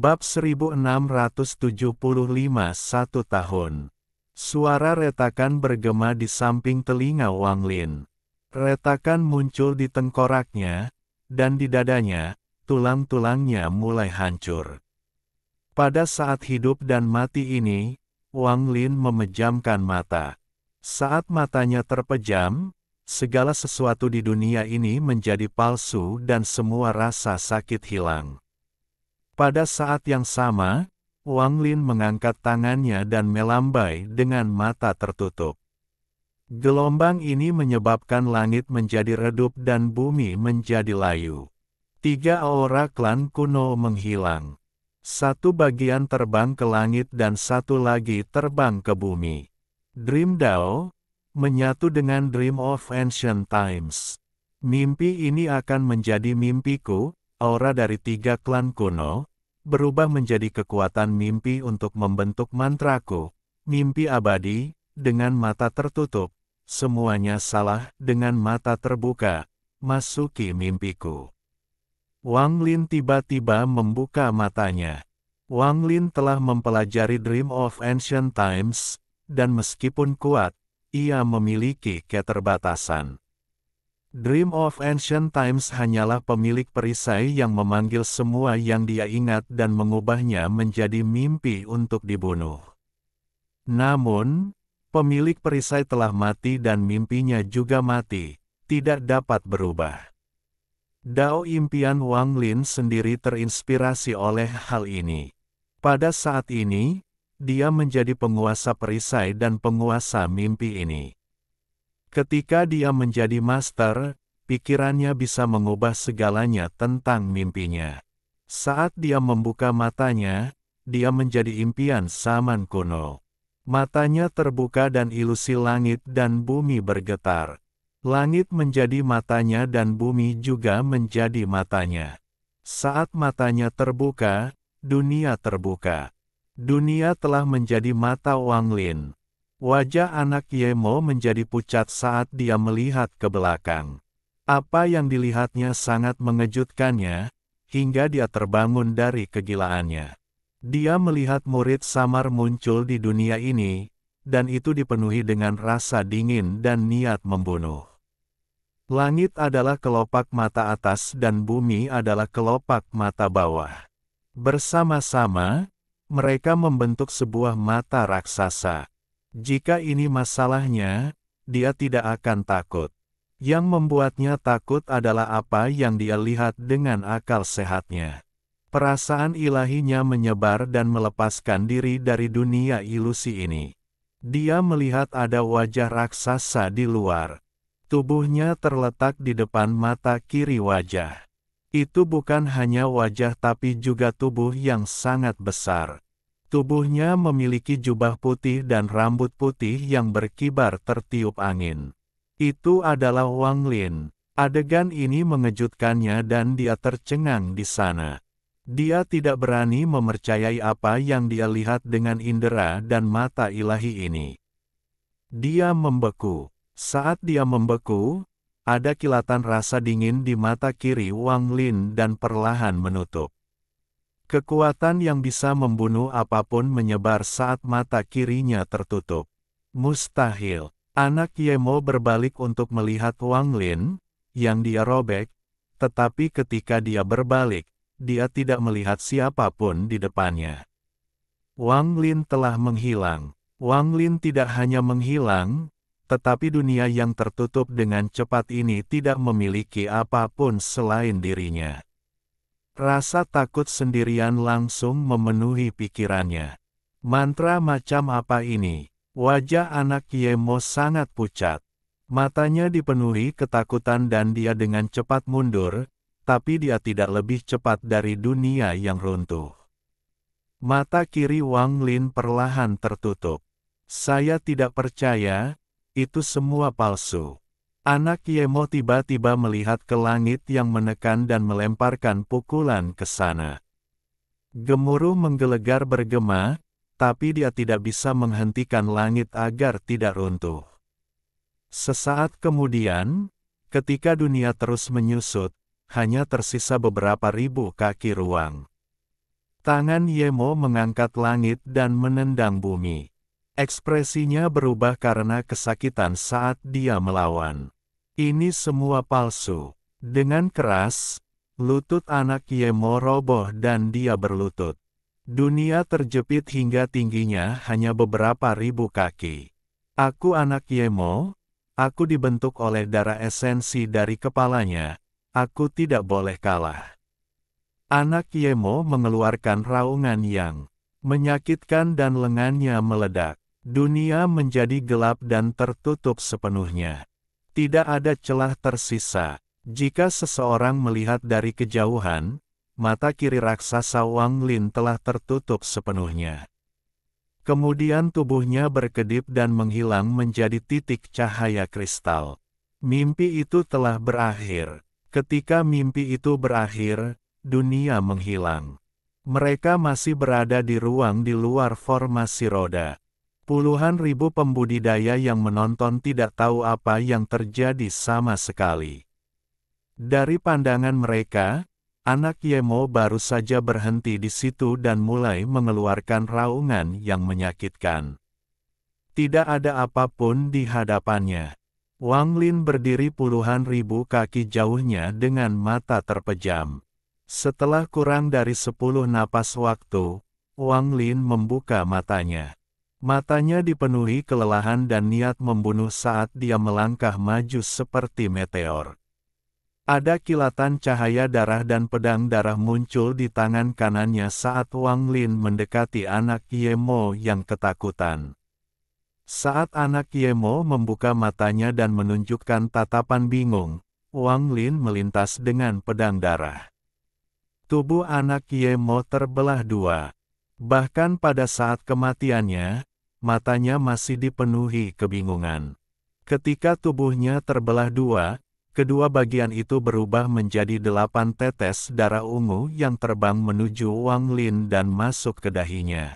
Bab 1675 1 tahun. Suara retakan bergema di samping telinga Wang Lin. Retakan muncul di tengkoraknya, dan di dadanya, tulang-tulangnya mulai hancur. Pada saat hidup dan mati ini, Wang Lin memejamkan mata. Saat matanya terpejam, segala sesuatu di dunia ini menjadi palsu dan semua rasa sakit hilang. Pada saat yang sama, Wang Lin mengangkat tangannya dan melambai dengan mata tertutup. Gelombang ini menyebabkan langit menjadi redup dan bumi menjadi layu. 3 aura klan kuno menghilang. Satu bagian terbang ke langit dan satu lagi terbang ke bumi. Dream Dao menyatu dengan Dream of Ancient Times. Mimpi ini akan menjadi mimpiku. Aura dari 3 klan kuno, berubah menjadi kekuatan mimpi untuk membentuk mantraku. Mimpi abadi, dengan mata tertutup. Semuanya salah, dengan mata terbuka. Masuki mimpiku. Wang Lin tiba-tiba membuka matanya. Wang Lin telah mempelajari Dream of Ancient Times, dan meskipun kuat, ia memiliki keterbatasan. Dream of Ancient Times hanyalah pemilik perisai yang memanggil semua yang dia ingat dan mengubahnya menjadi mimpi untuk dibunuh. Namun, pemilik perisai telah mati dan mimpinya juga mati, tidak dapat berubah. Dao impian Wang Lin sendiri terinspirasi oleh hal ini. Pada saat ini, dia menjadi penguasa perisai dan penguasa mimpi ini. Ketika dia menjadi master, pikirannya bisa mengubah segalanya tentang mimpinya. Saat dia membuka matanya, dia menjadi impian zaman kuno. Matanya terbuka dan ilusi langit dan bumi bergetar. Langit menjadi matanya dan bumi juga menjadi matanya. Saat matanya terbuka, dunia terbuka. Dunia telah menjadi mata Wang Lin. Wajah anak Yemo menjadi pucat saat dia melihat ke belakang. Apa yang dilihatnya sangat mengejutkannya, hingga dia terbangun dari kegilaannya. Dia melihat murid samar muncul di dunia ini, dan itu dipenuhi dengan rasa dingin dan niat membunuh. Langit adalah kelopak mata atas dan bumi adalah kelopak mata bawah. Bersama-sama, mereka membentuk sebuah mata raksasa. Jika ini masalahnya, dia tidak akan takut. Yang membuatnya takut adalah apa yang dia lihat dengan akal sehatnya. Perasaan ilahinya menyebar dan melepaskan diri dari dunia ilusi ini. Dia melihat ada wajah raksasa di luar. Tubuhnya terletak di depan mata kiri wajah. Itu bukan hanya wajah tapi juga tubuh yang sangat besar. Tubuhnya memiliki jubah putih dan rambut putih yang berkibar tertiup angin. Itu adalah Wang Lin. Adegan ini mengejutkannya dan dia tercengang di sana. Dia tidak berani mempercayai apa yang dia lihat dengan indera dan mata ilahi ini. Dia membeku. Saat dia membeku, ada kilatan rasa dingin di mata kiri Wang Lin dan perlahan menutup. Kekuatan yang bisa membunuh apapun menyebar saat mata kirinya tertutup. Mustahil. Anak Yemo berbalik untuk melihat Wang Lin, yang dia robek, tetapi ketika dia berbalik, dia tidak melihat siapapun di depannya. Wang Lin telah menghilang. Wang Lin tidak hanya menghilang, tetapi dunia yang tertutup dengan cepat ini tidak memiliki apapun selain dirinya. Rasa takut sendirian langsung memenuhi pikirannya. Mantra macam apa ini? Wajah anak Yemo sangat pucat. Matanya dipenuhi ketakutan dan dia dengan cepat mundur, tapi dia tidak lebih cepat dari dunia yang runtuh. Mata kiri Wang Lin perlahan tertutup. Saya tidak percaya, itu semua palsu. Anak Yemo tiba-tiba melihat ke langit yang menekan dan melemparkan pukulan ke sana. Gemuruh menggelegar bergema, tapi dia tidak bisa menghentikan langit agar tidak runtuh. Sesaat kemudian, ketika dunia terus menyusut, hanya tersisa beberapa ribu kaki ruang. Tangan Yemo mengangkat langit dan menendang bumi. Ekspresinya berubah karena kesakitan saat dia melawan. Ini semua palsu. Dengan keras, lutut anak Yemo roboh dan dia berlutut. Dunia terjepit hingga tingginya hanya beberapa ribu kaki. Aku anak Yemo, aku dibentuk oleh darah esensi dari kepalanya, aku tidak boleh kalah. Anak Yemo mengeluarkan raungan yang menyakitkan dan lengannya meledak. Dunia menjadi gelap dan tertutup sepenuhnya. Tidak ada celah tersisa. Jika seseorang melihat dari kejauhan, mata kiri raksasa Wang Lin telah tertutup sepenuhnya. Kemudian tubuhnya berkedip dan menghilang menjadi titik cahaya kristal. Mimpi itu telah berakhir. Ketika mimpi itu berakhir, dunia menghilang. Mereka masih berada di ruang di luar formasi roda. Puluhan ribu pembudidaya yang menonton tidak tahu apa yang terjadi sama sekali. Dari pandangan mereka, anak Yemo baru saja berhenti di situ dan mulai mengeluarkan raungan yang menyakitkan. Tidak ada apapun di hadapannya. Wang Lin berdiri puluhan ribu kaki jauhnya dengan mata terpejam. Setelah kurang dari 10 napas waktu, Wang Lin membuka matanya. Matanya dipenuhi kelelahan dan niat membunuh saat dia melangkah maju seperti meteor. Ada kilatan cahaya darah dan pedang darah muncul di tangan kanannya saat Wang Lin mendekati anak Yemo yang ketakutan. Saat anak Yemo membuka matanya dan menunjukkan tatapan bingung, Wang Lin melintas dengan pedang darah. Tubuh anak Yemo terbelah dua. Bahkan pada saat kematiannya, matanya masih dipenuhi kebingungan. Ketika tubuhnya terbelah dua, kedua bagian itu berubah menjadi 8 tetes darah ungu yang terbang menuju Wang Lin dan masuk ke dahinya.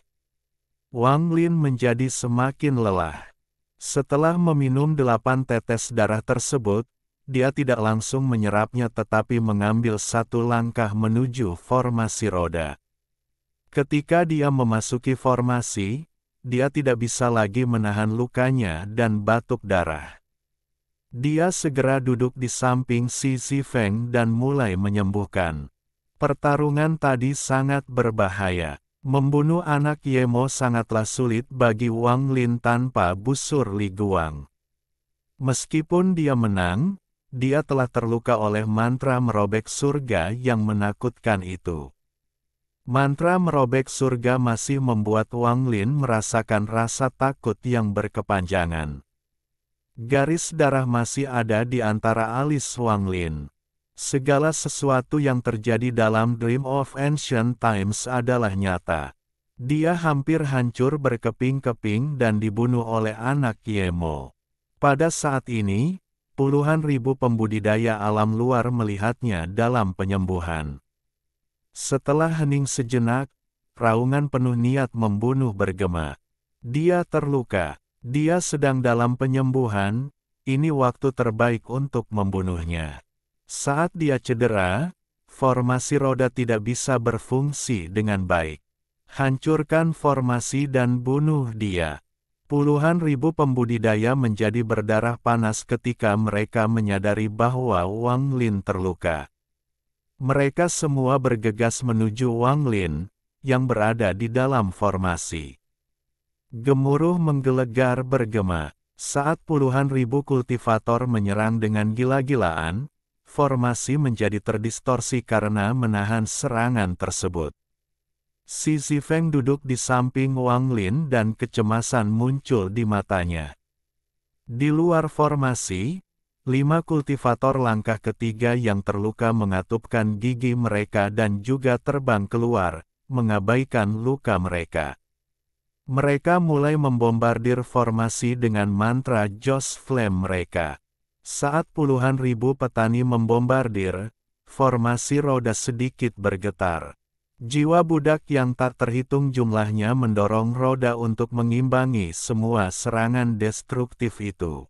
Wang Lin menjadi semakin lelah. Setelah meminum 8 tetes darah tersebut, dia tidak langsung menyerapnya tetapi mengambil satu langkah menuju formasi roda. Ketika dia memasuki formasi, dia tidak bisa lagi menahan lukanya dan batuk darah. Dia segera duduk di samping Si Zifeng dan mulai menyembuhkan. Pertarungan tadi sangat berbahaya. Membunuh anak Yemo sangatlah sulit bagi Wang Lin tanpa busur Li Guang. Meskipun dia menang, dia telah terluka oleh mantra merobek surga yang menakutkan itu. Mantra merobek surga masih membuat Wang Lin merasakan rasa takut yang berkepanjangan. Garis darah masih ada di antara alis Wang Lin. Segala sesuatu yang terjadi dalam Dream of Ancient Times adalah nyata. Dia hampir hancur berkeping-keping dan dibunuh oleh anak Yemo. Pada saat ini, puluhan ribu pembudidaya alam luar melihatnya dalam penyembuhan. Setelah hening sejenak, raungan penuh niat membunuh bergema. Dia terluka. Dia sedang dalam penyembuhan, ini waktu terbaik untuk membunuhnya. Saat dia cedera, formasi roda tidak bisa berfungsi dengan baik. Hancurkan formasi dan bunuh dia. Puluhan ribu pembudidaya menjadi berdarah panas ketika mereka menyadari bahwa Wang Lin terluka. Mereka semua bergegas menuju Wang Lin, yang berada di dalam formasi. Gemuruh menggelegar bergema. Saat puluhan ribu kultivator menyerang dengan gila-gilaan, formasi menjadi terdistorsi karena menahan serangan tersebut. Si Zifeng duduk di samping Wang Lin dan kecemasan muncul di matanya. Di luar formasi, 5 kultivator langkah ketiga yang terluka mengatupkan gigi mereka dan juga terbang keluar, mengabaikan luka mereka. Mereka mulai membombardir formasi dengan mantra Joss Flame mereka. Saat puluhan ribu petani membombardir, formasi roda sedikit bergetar. Jiwa budak yang tak terhitung jumlahnya mendorong roda untuk mengimbangi semua serangan destruktif itu.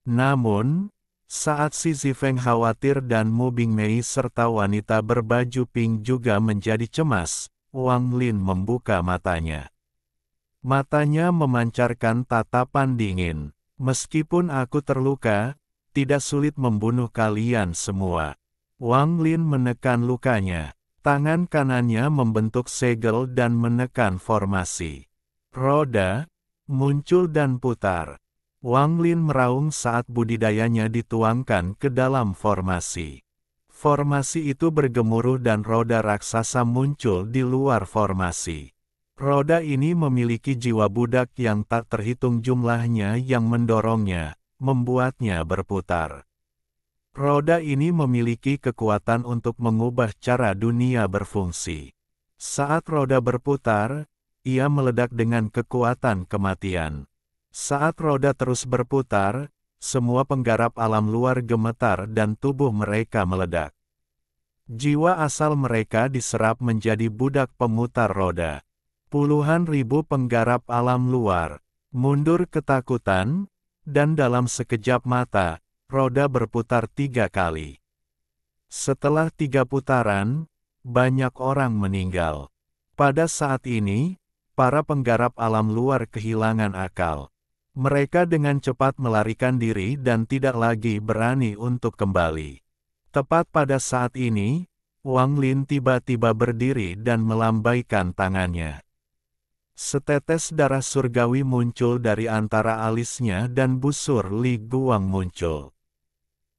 Namun, saat Si Zifeng khawatir dan Mu Bingmei serta wanita berbaju pink juga menjadi cemas, Wang Lin membuka matanya. Matanya memancarkan tatapan dingin. Meskipun aku terluka, tidak sulit membunuh kalian semua. Wang Lin menekan lukanya. Tangan kanannya membentuk segel dan menekan formasi. Roda muncul dan putar. Wang Lin meraung saat budidayanya dituangkan ke dalam formasi. Formasi itu bergemuruh dan roda raksasa muncul di luar formasi. Roda ini memiliki jiwa budak yang tak terhitung jumlahnya yang mendorongnya, membuatnya berputar. Roda ini memiliki kekuatan untuk mengubah cara dunia berfungsi. Saat roda berputar, ia meledak dengan kekuatan kematian. Saat roda terus berputar, semua penggarap alam luar gemetar dan tubuh mereka meledak. Jiwa asal mereka diserap menjadi budak pemutar roda. Puluhan ribu penggarap alam luar mundur ketakutan, dan dalam sekejap mata, roda berputar 3 kali. Setelah 3 putaran, banyak orang meninggal. Pada saat ini, para penggarap alam luar kehilangan akal. Mereka dengan cepat melarikan diri dan tidak lagi berani untuk kembali. Tepat pada saat ini, Wang Lin tiba-tiba berdiri dan melambaikan tangannya. Setetes darah surgawi muncul dari antara alisnya dan busur Li Guang muncul.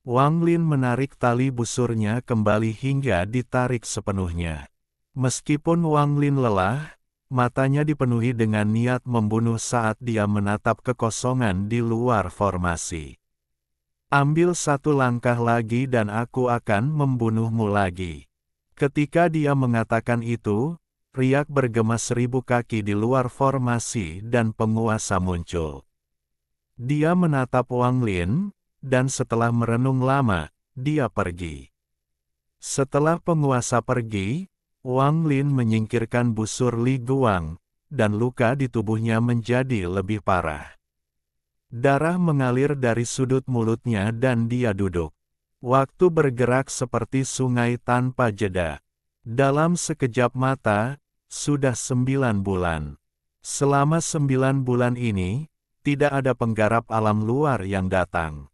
Wang Lin menarik tali busurnya kembali hingga ditarik sepenuhnya. Meskipun Wang Lin lelah, matanya dipenuhi dengan niat membunuh saat dia menatap kekosongan di luar formasi. Ambil 1 langkah lagi dan aku akan membunuhmu lagi. Ketika dia mengatakan itu, riak bergema 1000 kaki di luar formasi dan penguasa muncul. Dia menatap Wang Lin, dan setelah merenung lama, dia pergi. Setelah penguasa pergi, Wang Lin menyingkirkan busur Li Guang, dan luka di tubuhnya menjadi lebih parah. Darah mengalir dari sudut mulutnya dan dia duduk. Waktu bergerak seperti sungai tanpa jeda. Dalam sekejap mata, sudah 9 bulan. Selama 9 bulan ini, tidak ada penggarap alam luar yang datang.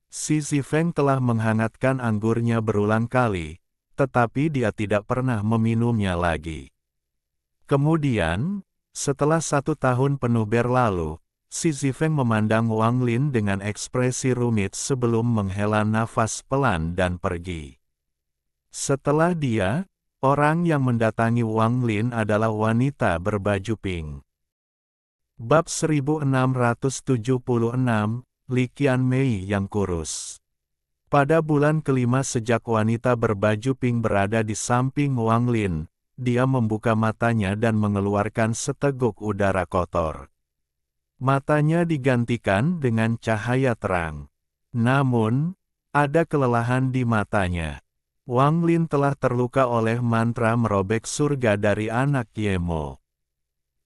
Xi Zifeng telah menghangatkan anggurnya berulang kali, tetapi dia tidak pernah meminumnya lagi. Kemudian, setelah 1 tahun penuh berlalu, Xi Zifeng memandang Wang Lin dengan ekspresi rumit sebelum menghela nafas pelan dan pergi. Setelah dia, orang yang mendatangi Wang Lin adalah wanita berbaju pink. Bab 1676, Li Qianmei yang kurus. Pada bulan kelima sejak wanita berbaju pink berada di samping Wang Lin, dia membuka matanya dan mengeluarkan seteguk udara kotor. Matanya digantikan dengan cahaya terang. Namun, ada kelelahan di matanya. Wang Lin telah terluka oleh mantra merobek surga dari anak Yemo.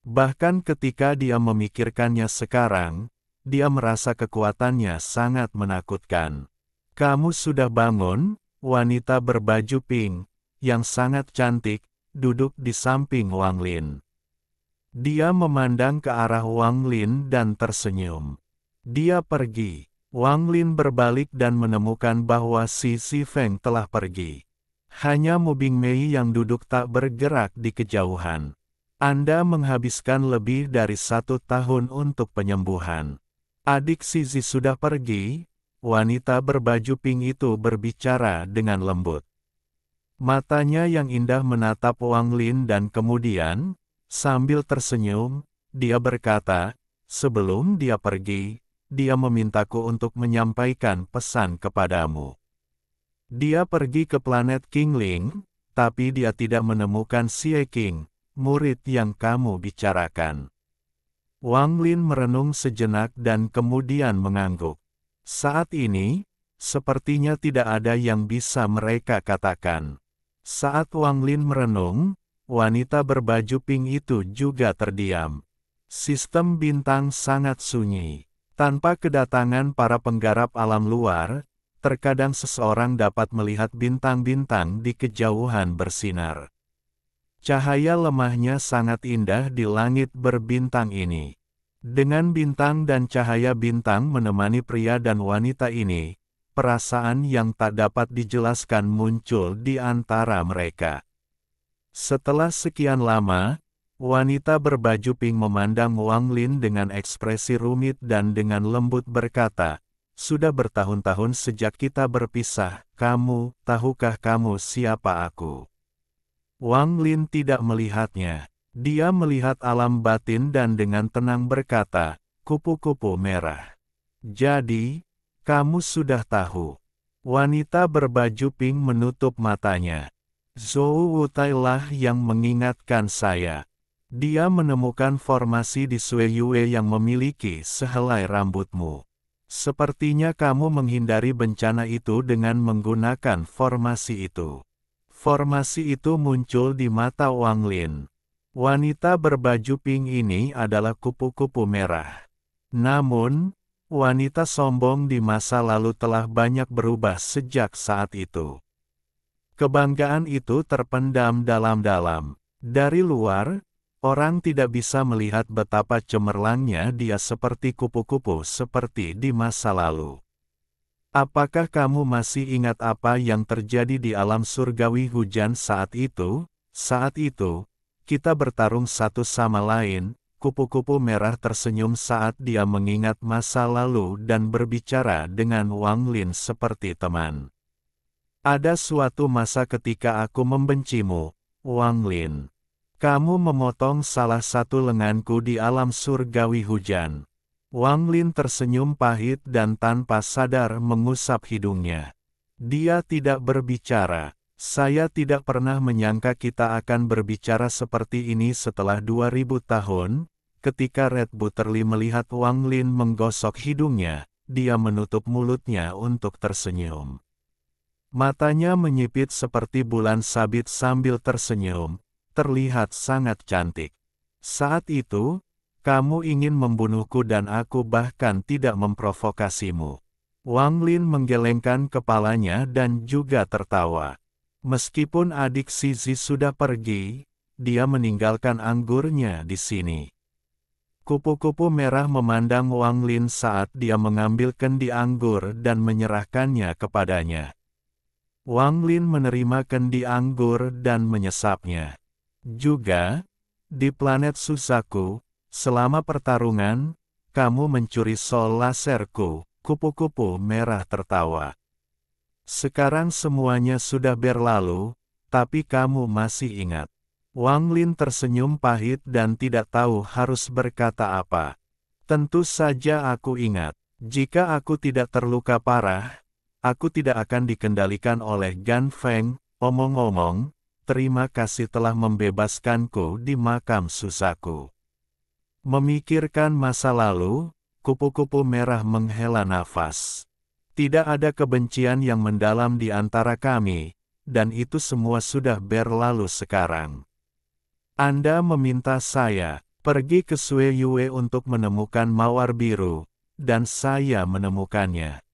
Bahkan ketika dia memikirkannya sekarang, dia merasa kekuatannya sangat menakutkan. Kamu sudah bangun, wanita berbaju pink, yang sangat cantik, duduk di samping Wang Lin. Dia memandang ke arah Wang Lin dan tersenyum. Dia pergi. Wang Lin berbalik dan menemukan bahwa Xi Zifeng telah pergi. Hanya Mu Bingmei yang duduk tak bergerak di kejauhan. Anda menghabiskan lebih dari 1 tahun untuk penyembuhan. Adik Xi Zi sudah pergi. Wanita berbaju pink itu berbicara dengan lembut. Matanya yang indah menatap Wang Lin dan kemudian, sambil tersenyum, dia berkata, sebelum dia pergi, dia memintaku untuk menyampaikan pesan kepadamu. Dia pergi ke planet Qingling, tapi dia tidak menemukan Xie Qing, murid yang kamu bicarakan. Wang Lin merenung sejenak dan kemudian mengangguk. Saat ini, sepertinya tidak ada yang bisa mereka katakan. Saat Wang Lin merenung, wanita berbaju pink itu juga terdiam. Sistem bintang sangat sunyi. Tanpa kedatangan para penggarap alam luar, terkadang seseorang dapat melihat bintang-bintang di kejauhan bersinar. Cahaya lemahnya sangat indah di langit berbintang ini. Dengan bintang dan cahaya bintang menemani pria dan wanita ini, perasaan yang tak dapat dijelaskan muncul di antara mereka. Setelah sekian lama, wanita berbaju pink memandang Wang Lin dengan ekspresi rumit dan dengan lembut berkata, "Sudah bertahun-tahun sejak kita berpisah, tahukah kamu siapa aku?" Wang Lin tidak melihatnya. Dia melihat alam batin dan dengan tenang berkata, "Kupu-kupu merah. Jadi, kamu sudah tahu." Wanita berbaju pink menutup matanya. "Zhou Wutai lah yang mengingatkan saya. Dia menemukan formasi di Sui Yue yang memiliki sehelai rambutmu. Sepertinya kamu menghindari bencana itu dengan menggunakan formasi itu." Formasi itu muncul di mata Wang Lin. Wanita berbaju pink ini adalah kupu-kupu merah. Namun, wanita sombong di masa lalu telah banyak berubah sejak saat itu. Kebanggaan itu terpendam dalam-dalam. Dari luar, orang tidak bisa melihat betapa cemerlangnya dia seperti kupu-kupu seperti di masa lalu. Apakah kamu masih ingat apa yang terjadi di alam surgawi hujan saat itu? Saat itu, kita bertarung satu sama lain. Kupu-kupu merah tersenyum saat dia mengingat masa lalu dan berbicara dengan Wang Lin seperti teman. "Ada suatu masa ketika aku membencimu, Wang Lin. Kamu memotong salah satu lenganku di alam surgawi hujan." Wang Lin tersenyum pahit dan tanpa sadar mengusap hidungnya. Dia tidak berbicara. "Saya tidak pernah menyangka kita akan berbicara seperti ini setelah 2000 tahun. Ketika Red Butterly melihat Wang Lin menggosok hidungnya, dia menutup mulutnya untuk tersenyum. Matanya menyipit seperti bulan sabit sambil tersenyum, terlihat sangat cantik. "Saat itu, kamu ingin membunuhku dan aku bahkan tidak memprovokasimu." Wang Lin menggelengkan kepalanya dan juga tertawa. Meskipun adik Zizi sudah pergi, dia meninggalkan anggurnya di sini. Kupu-kupu merah memandang Wang Lin saat dia mengambil kendi anggur dan menyerahkannya kepadanya. Wang Lin menerima kendi anggur dan menyesapnya. "Juga, di planet Suzaku, selama pertarungan, kamu mencuri sol laserku." Kupu-kupu merah tertawa. "Sekarang semuanya sudah berlalu, tapi kamu masih ingat." Wang Lin tersenyum pahit dan tidak tahu harus berkata apa. "Tentu saja aku ingat. Jika aku tidak terluka parah, aku tidak akan dikendalikan oleh Gan Feng. Omong-omong, terima kasih telah membebaskanku di makam Suzaku." Memikirkan masa lalu, kupu-kupu merah menghela nafas. "Tidak ada kebencian yang mendalam di antara kami, dan itu semua sudah berlalu sekarang. Anda meminta saya pergi ke Sui Yue untuk menemukan mawar biru, dan saya menemukannya."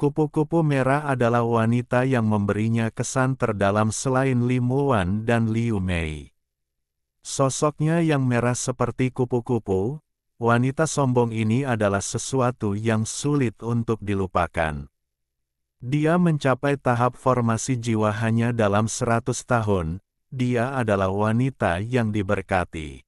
Kupu-kupu merah adalah wanita yang memberinya kesan terdalam selain Li Muwan dan Liu Mei. Sosoknya yang merah seperti kupu-kupu, wanita sombong ini adalah sesuatu yang sulit untuk dilupakan. Dia mencapai tahap formasi jiwa hanya dalam 100 tahun, dia adalah wanita yang diberkati.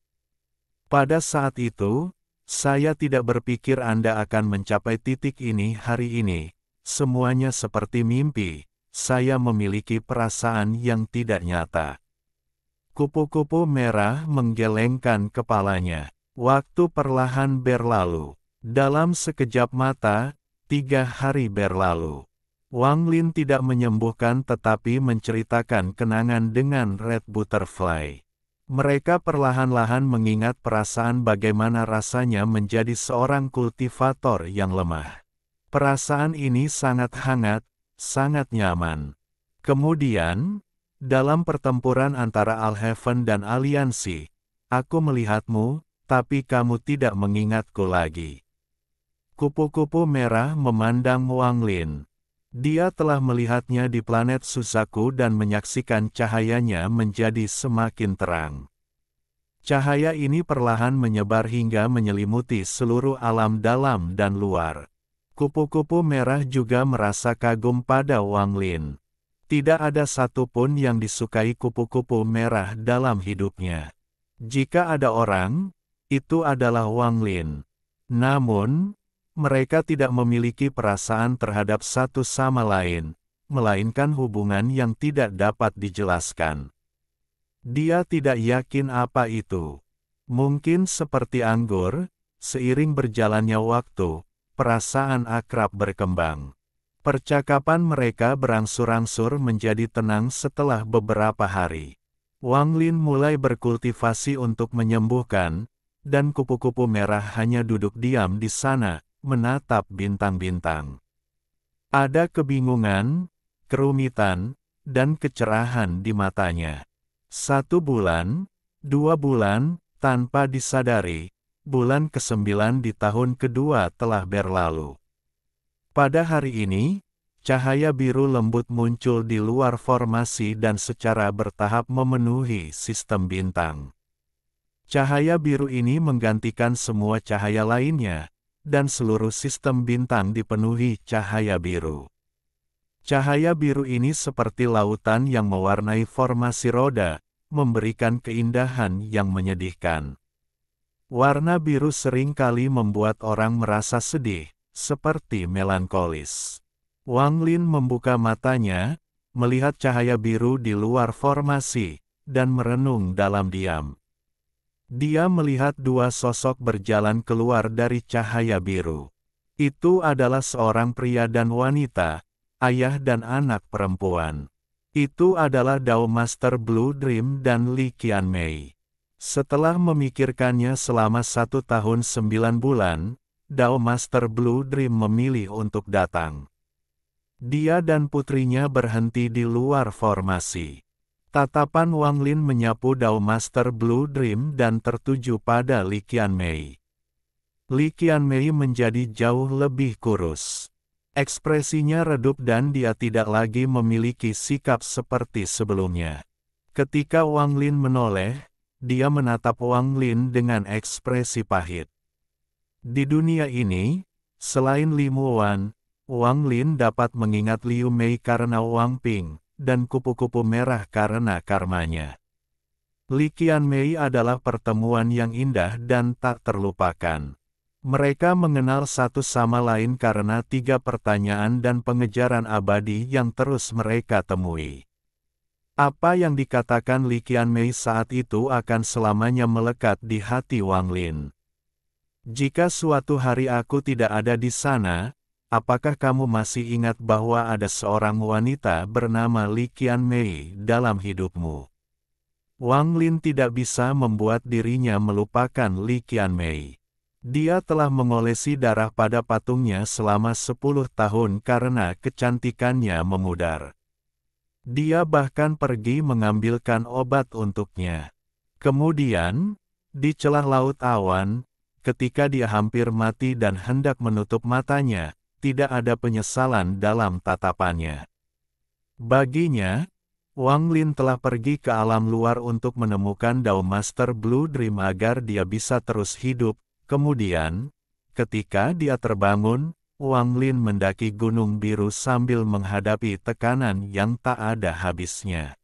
Pada saat itu, saya tidak berpikir Anda akan mencapai titik ini hari ini. Semuanya seperti mimpi, saya memiliki perasaan yang tidak nyata. Kupu-kupu merah menggelengkan kepalanya. Waktu perlahan berlalu. Dalam sekejap mata, 3 hari berlalu. Wang Lin tidak menyembuhkan tetapi menceritakan kenangan dengan Red Butterfly. Mereka perlahan-lahan mengingat perasaan bagaimana rasanya menjadi seorang kultivator yang lemah. Perasaan ini sangat hangat, sangat nyaman. Kemudian, dalam pertempuran antara Alheaven dan Aliansi, aku melihatmu, tapi kamu tidak mengingatku lagi. Kupu-kupu merah memandang Wang Lin. Dia telah melihatnya di planet Suzaku dan menyaksikan cahayanya menjadi semakin terang. Cahaya ini perlahan menyebar hingga menyelimuti seluruh alam dalam dan luar. Kupu-kupu merah juga merasa kagum pada Wang Lin. Tidak ada satupun yang disukai kupu-kupu merah dalam hidupnya. Jika ada orang, itu adalah Wang Lin. Namun, mereka tidak memiliki perasaan terhadap satu sama lain, melainkan hubungan yang tidak dapat dijelaskan. Dia tidak yakin apa itu. Mungkin seperti anggur, seiring berjalannya waktu, perasaan akrab berkembang. Percakapan mereka berangsur-angsur menjadi tenang setelah beberapa hari. Wang Lin mulai berkultivasi untuk menyembuhkan, dan kupu-kupu merah hanya duduk diam di sana, menatap bintang-bintang. Ada kebingungan, kerumitan, dan kecerahan di matanya. 1 bulan, 2 bulan, tanpa disadari, bulan ke-9 di tahun kedua telah berlalu. Pada hari ini, cahaya biru lembut muncul di luar formasi dan secara bertahap memenuhi sistem bintang. Cahaya biru ini menggantikan semua cahaya lainnya, dan seluruh sistem bintang dipenuhi cahaya biru. Cahaya biru ini seperti lautan yang mewarnai formasi roda, memberikan keindahan yang menyedihkan. Warna biru sering kali membuat orang merasa sedih, seperti melankolis. Wang Lin membuka matanya, melihat cahaya biru di luar formasi, dan merenung dalam diam. Dia melihat 2 sosok berjalan keluar dari cahaya biru. Itu adalah seorang pria dan wanita, ayah dan anak perempuan. Itu adalah Dao Master Blue Dream dan Li Qianmei. Setelah memikirkannya selama 1 tahun 9 bulan, Dao Master Blue Dream memilih untuk datang. Dia dan putrinya berhenti di luar formasi. Tatapan Wang Lin menyapu Dao Master Blue Dream dan tertuju pada Li Qianmei. Li Qianmei menjadi jauh lebih kurus. Ekspresinya redup dan dia tidak lagi memiliki sikap seperti sebelumnya. Ketika Wang Lin menoleh, dia menatap Wang Lin dengan ekspresi pahit. Di dunia ini, selain Li Muwan, Wang Lin dapat mengingat Liu Mei karena Wang Ping, dan kupu-kupu merah karena karmanya. Li Qianmei adalah pertemuan yang indah dan tak terlupakan. Mereka mengenal satu sama lain karena 3 pertanyaan dan pengejaran abadi yang terus mereka temui. Apa yang dikatakan Li Qianmei saat itu akan selamanya melekat di hati Wang Lin. Jika suatu hari aku tidak ada di sana, apakah kamu masih ingat bahwa ada seorang wanita bernama Li Qianmei dalam hidupmu? Wang Lin tidak bisa membuat dirinya melupakan Li Qianmei. Dia telah mengolesi darah pada patungnya selama 10 tahun karena kecantikannya memudar. Dia bahkan pergi mengambilkan obat untuknya. Kemudian, di celah laut awan, ketika dia hampir mati dan hendak menutup matanya, tidak ada penyesalan dalam tatapannya. Baginya, Wang Lin telah pergi ke alam luar untuk menemukan Dao Master Blue Dream agar dia bisa terus hidup. Kemudian, ketika dia terbangun, Wang Lin mendaki Gunung Biru sambil menghadapi tekanan yang tak ada habisnya.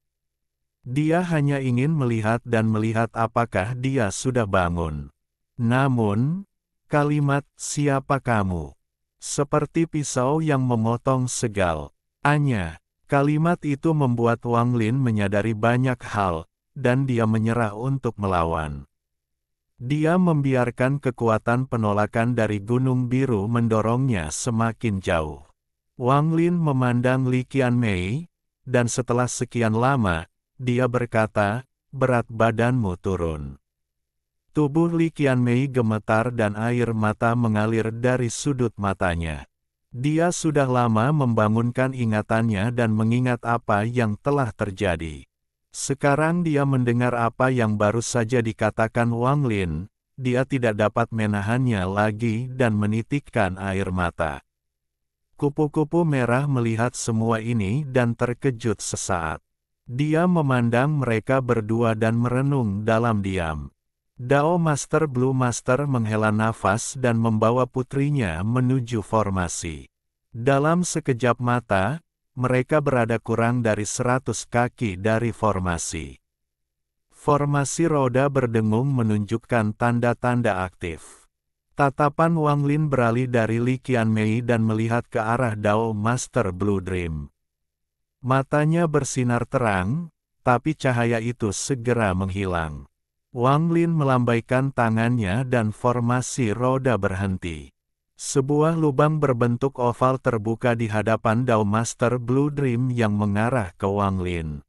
Dia hanya ingin melihat dan melihat apakah dia sudah bangun. Namun, kalimat "siapa kamu?" seperti pisau yang memotong segal-anya. Kalimat itu membuat Wang Lin menyadari banyak hal, dan dia menyerah untuk melawan. Dia membiarkan kekuatan penolakan dari Gunung Biru mendorongnya semakin jauh. Wang Lin memandang Li Qianmei, dan setelah sekian lama, dia berkata, "Berat badanmu turun." Tubuh Li Qianmei gemetar dan air mata mengalir dari sudut matanya. Dia sudah lama membangunkan ingatannya dan mengingat apa yang telah terjadi. Sekarang dia mendengar apa yang baru saja dikatakan Wang Lin, dia tidak dapat menahannya lagi dan menitikkan air mata. Kupu-kupu merah melihat semua ini dan terkejut sesaat. Dia memandang mereka berdua dan merenung dalam diam. Dao Master Blue Master menghela nafas dan membawa putrinya menuju formasi. Dalam sekejap mata, mereka berada kurang dari 100 kaki dari formasi. Formasi roda berdengung menunjukkan tanda-tanda aktif. Tatapan Wang Lin beralih dari Li Qianmei dan melihat ke arah Dao Master Blue Dream. Matanya bersinar terang, tapi cahaya itu segera menghilang. Wang Lin melambaikan tangannya dan formasi roda berhenti. Sebuah lubang berbentuk oval terbuka di hadapan Dao Master Blue Dream yang mengarah ke Wang Lin.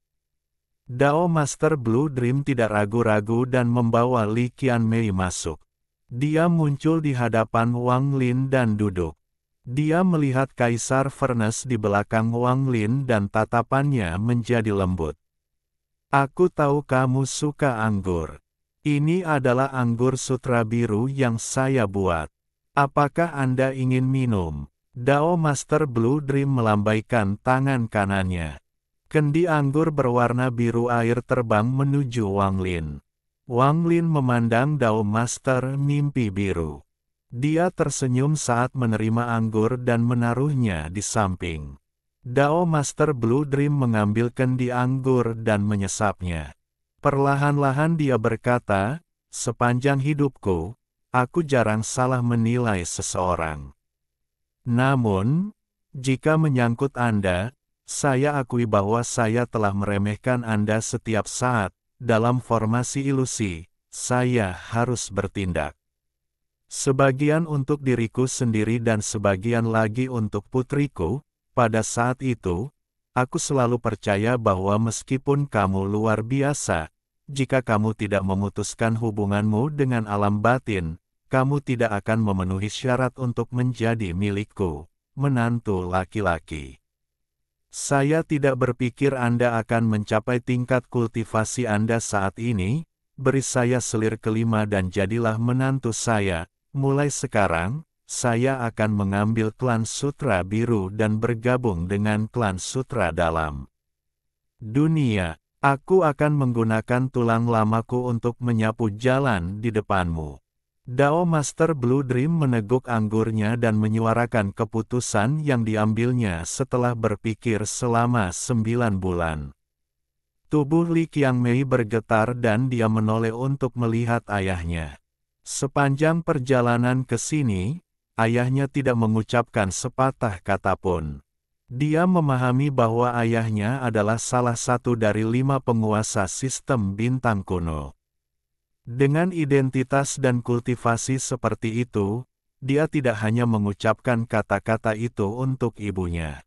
Dao Master Blue Dream tidak ragu-ragu dan membawa Li Qianmei masuk. Dia muncul di hadapan Wang Lin dan duduk. Dia melihat Kaisar Furnace di belakang Wang Lin dan tatapannya menjadi lembut. Aku tahu kamu suka anggur. Ini adalah anggur sutra biru yang saya buat. Apakah Anda ingin minum? Dao Master Blue Dream melambaikan tangan kanannya. Kendi anggur berwarna biru air terbang menuju Wang Lin. Wang Lin memandang Dao Master mimpi biru. Dia tersenyum saat menerima anggur dan menaruhnya di samping. Dao Master Blue Dream mengambil kendi anggur dan menyesapnya. Perlahan-lahan dia berkata, sepanjang hidupku, aku jarang salah menilai seseorang. Namun, jika menyangkut Anda, saya akui bahwa saya telah meremehkan Anda setiap saat. Dalam formasi ilusi, saya harus bertindak. Sebagian untuk diriku sendiri dan sebagian lagi untuk putriku. Pada saat itu, aku selalu percaya bahwa meskipun kamu luar biasa, jika kamu tidak memutuskan hubunganmu dengan alam batin, kamu tidak akan memenuhi syarat untuk menjadi milikku, menantu laki-laki. Saya tidak berpikir Anda akan mencapai tingkat kultivasi Anda saat ini. Beri saya selir kelima dan jadilah menantu saya. Mulai sekarang, saya akan mengambil klan Sutra Biru dan bergabung dengan klan Sutra Dalam Dunia. Aku akan menggunakan tulang lamaku untuk menyapu jalan di depanmu. Dao Master Blue Dream meneguk anggurnya dan menyuarakan keputusan yang diambilnya setelah berpikir selama 9 bulan. Tubuh Li Qianmei bergetar dan dia menoleh untuk melihat ayahnya. Sepanjang perjalanan ke sini, ayahnya tidak mengucapkan sepatah kata pun. Dia memahami bahwa ayahnya adalah salah satu dari 5 penguasa sistem bintang kuno. Dengan identitas dan kultivasi seperti itu, dia tidak hanya mengucapkan kata-kata itu untuk ibunya.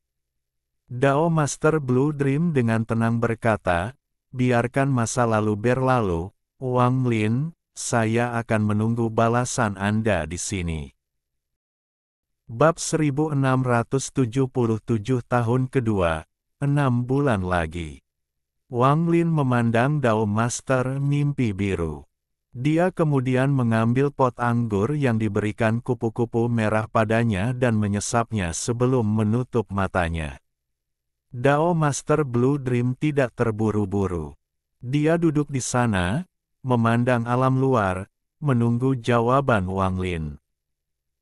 Dao Master Blue Dream dengan tenang berkata, biarkan masa lalu berlalu, Wang Lin, saya akan menunggu balasan Anda di sini. Bab 1677 tahun kedua, 6 bulan lagi. Wang Lin memandang Dao Master mimpi biru. Dia kemudian mengambil pot anggur yang diberikan kupu-kupu merah padanya dan menyesapnya sebelum menutup matanya. Dao Master Blue Dream tidak terburu-buru. Dia duduk di sana, memandang alam luar, menunggu jawaban Wang Lin.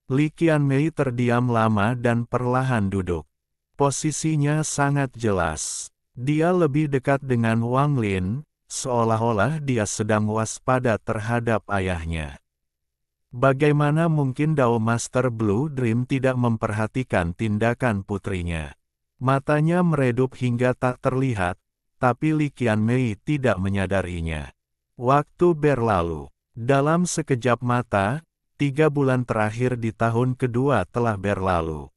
Li Qianmei terdiam lama dan perlahan duduk. Posisinya sangat jelas. Dia lebih dekat dengan Wang Lin, seolah-olah dia sedang waspada terhadap ayahnya. Bagaimana mungkin Dao Master Blue Dream tidak memperhatikan tindakan putrinya? Matanya meredup hingga tak terlihat, tapi Li Qianmei tidak menyadarinya. Waktu berlalu. Dalam sekejap mata, 3 bulan terakhir di tahun kedua telah berlalu.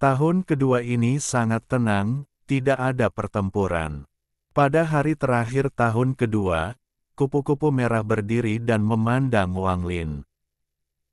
Tahun kedua ini sangat tenang, tidak ada pertempuran. Pada hari terakhir tahun kedua, kupu-kupu merah berdiri dan memandang Wang Lin.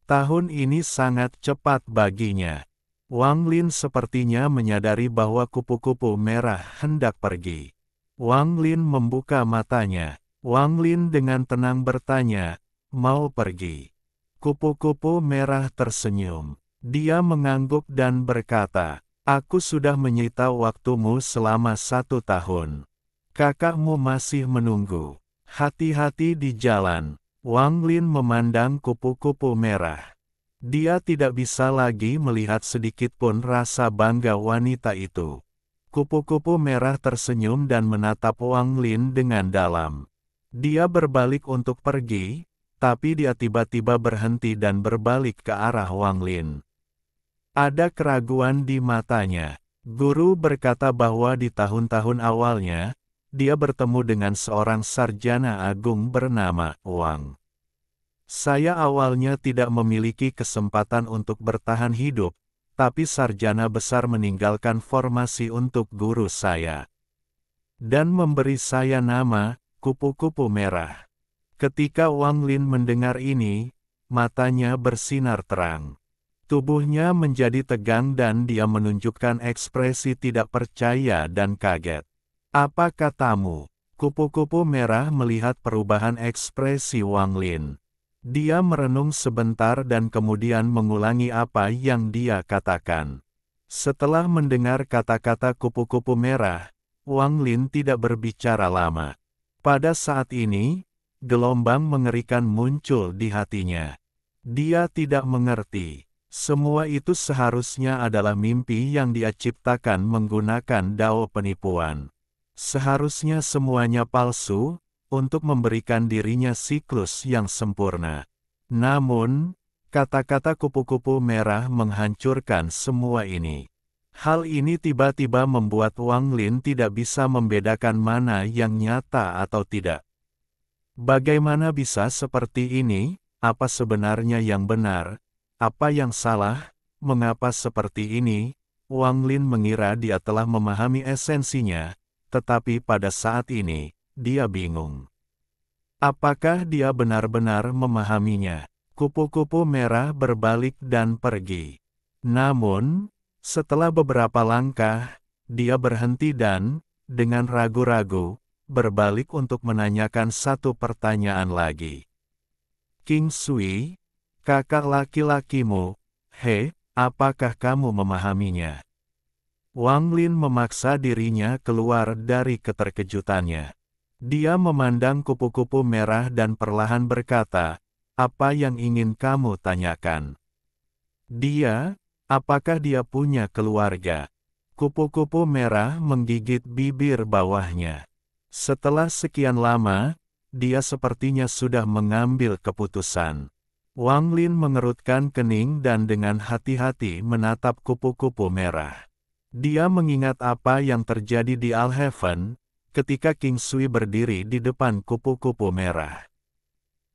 Tahun ini sangat cepat baginya. Wang Lin sepertinya menyadari bahwa kupu-kupu merah hendak pergi. Wang Lin membuka matanya. Wang Lin dengan tenang bertanya, mau pergi? Kupu-kupu merah tersenyum. Dia mengangguk dan berkata, "Aku sudah menyita waktumu selama 1 tahun. Kakakmu masih menunggu. Hati-hati di jalan." Wang Lin memandang kupu-kupu merah. Dia tidak bisa lagi melihat sedikitpun rasa bangga wanita itu. Kupu-kupu merah tersenyum dan menatap Wang Lin dengan dalam. Dia berbalik untuk pergi, tapi dia tiba-tiba berhenti dan berbalik ke arah Wang Lin. Ada keraguan di matanya. Guru berkata bahwa di tahun-tahun awalnya, dia bertemu dengan seorang sarjana agung bernama Wang. Saya awalnya tidak memiliki kesempatan untuk bertahan hidup, tapi sarjana besar meninggalkan formasi untuk guru saya. Dan memberi saya nama, kupu-kupu merah. Ketika Wang Lin mendengar ini, matanya bersinar terang. Tubuhnya menjadi tegang dan dia menunjukkan ekspresi tidak percaya dan kaget. "Apa katamu?" Kupu-kupu merah melihat perubahan ekspresi Wang Lin. Dia merenung sebentar dan kemudian mengulangi apa yang dia katakan. Setelah mendengar kata-kata kupu-kupu merah, Wang Lin tidak berbicara lama. Pada saat ini, gelombang mengerikan muncul di hatinya. Dia tidak mengerti. Semua itu seharusnya adalah mimpi yang dia ciptakan menggunakan dao penipuan. Seharusnya semuanya palsu, untuk memberikan dirinya siklus yang sempurna. Namun, kata-kata kupu-kupu merah menghancurkan semua ini. Hal ini tiba-tiba membuat Wang Lin tidak bisa membedakan mana yang nyata atau tidak. Bagaimana bisa seperti ini? Apa sebenarnya yang benar? Apa yang salah? Mengapa seperti ini? Wang Lin mengira dia telah memahami esensinya, tetapi pada saat ini, dia bingung. Apakah dia benar-benar memahaminya? Kupu-kupu merah berbalik dan pergi. Namun, setelah beberapa langkah, dia berhenti dan, dengan ragu-ragu, berbalik untuk menanyakan satu pertanyaan lagi. "King Sui, kakak laki-lakimu, apakah kamu memahaminya?" Wang Lin memaksa dirinya keluar dari keterkejutannya. Dia memandang kupu-kupu merah dan perlahan berkata, "Apa yang ingin kamu tanyakan?" Apakah dia punya keluarga?" Kupu-kupu merah menggigit bibir bawahnya. Setelah sekian lama, dia sepertinya sudah mengambil keputusan. Wang Lin mengerutkan kening dan dengan hati-hati menatap kupu-kupu merah. Dia mengingat apa yang terjadi di Alhaven, ketika King Sui berdiri di depan kupu-kupu merah.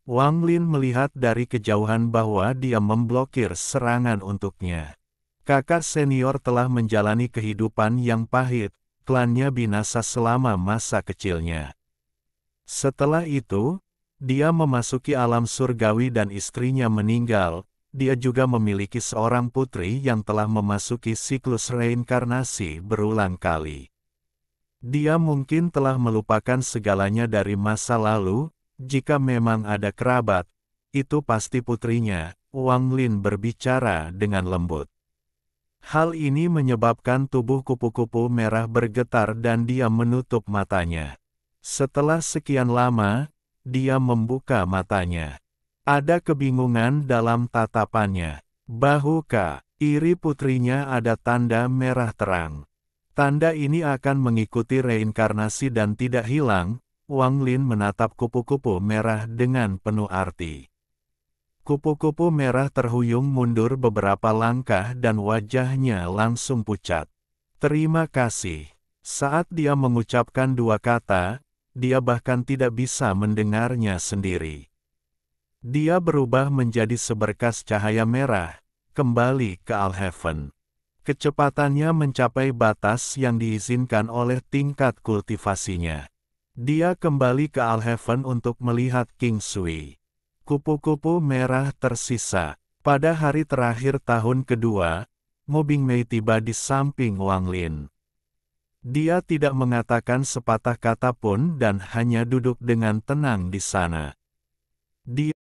Wang Lin melihat dari kejauhan bahwa dia memblokir serangan untuknya. Kakak senior telah menjalani kehidupan yang pahit, klannya binasa selama masa kecilnya. Setelah itu, dia memasuki alam surgawi dan istrinya meninggal. Dia juga memiliki seorang putri yang telah memasuki siklus reinkarnasi berulang kali. Dia mungkin telah melupakan segalanya dari masa lalu. Jika memang ada kerabat, itu pasti putrinya. Wang Lin berbicara dengan lembut. Hal ini menyebabkan tubuh kupu-kupu merah bergetar dan dia menutup matanya. Setelah sekian lama, dia membuka matanya. Ada kebingungan dalam tatapannya. Bahuka, iri putrinya ada tanda merah terang. Tanda ini akan mengikuti reinkarnasi dan tidak hilang. Wang Lin menatap kupu-kupu merah dengan penuh arti. Kupu-kupu merah terhuyung mundur beberapa langkah dan wajahnya langsung pucat. "Terima kasih." Saat dia mengucapkan dua kata, dia bahkan tidak bisa mendengarnya sendiri. Dia berubah menjadi seberkas cahaya merah, kembali ke Alhaven. Kecepatannya mencapai batas yang diizinkan oleh tingkat kultivasinya. Dia kembali ke Alhaven untuk melihat King Sui. Kupu-kupu merah tersisa. Pada hari terakhir tahun kedua, Mo Bingmei tiba di samping Wang Lin. Dia tidak mengatakan sepatah kata pun dan hanya duduk dengan tenang di sana. Dia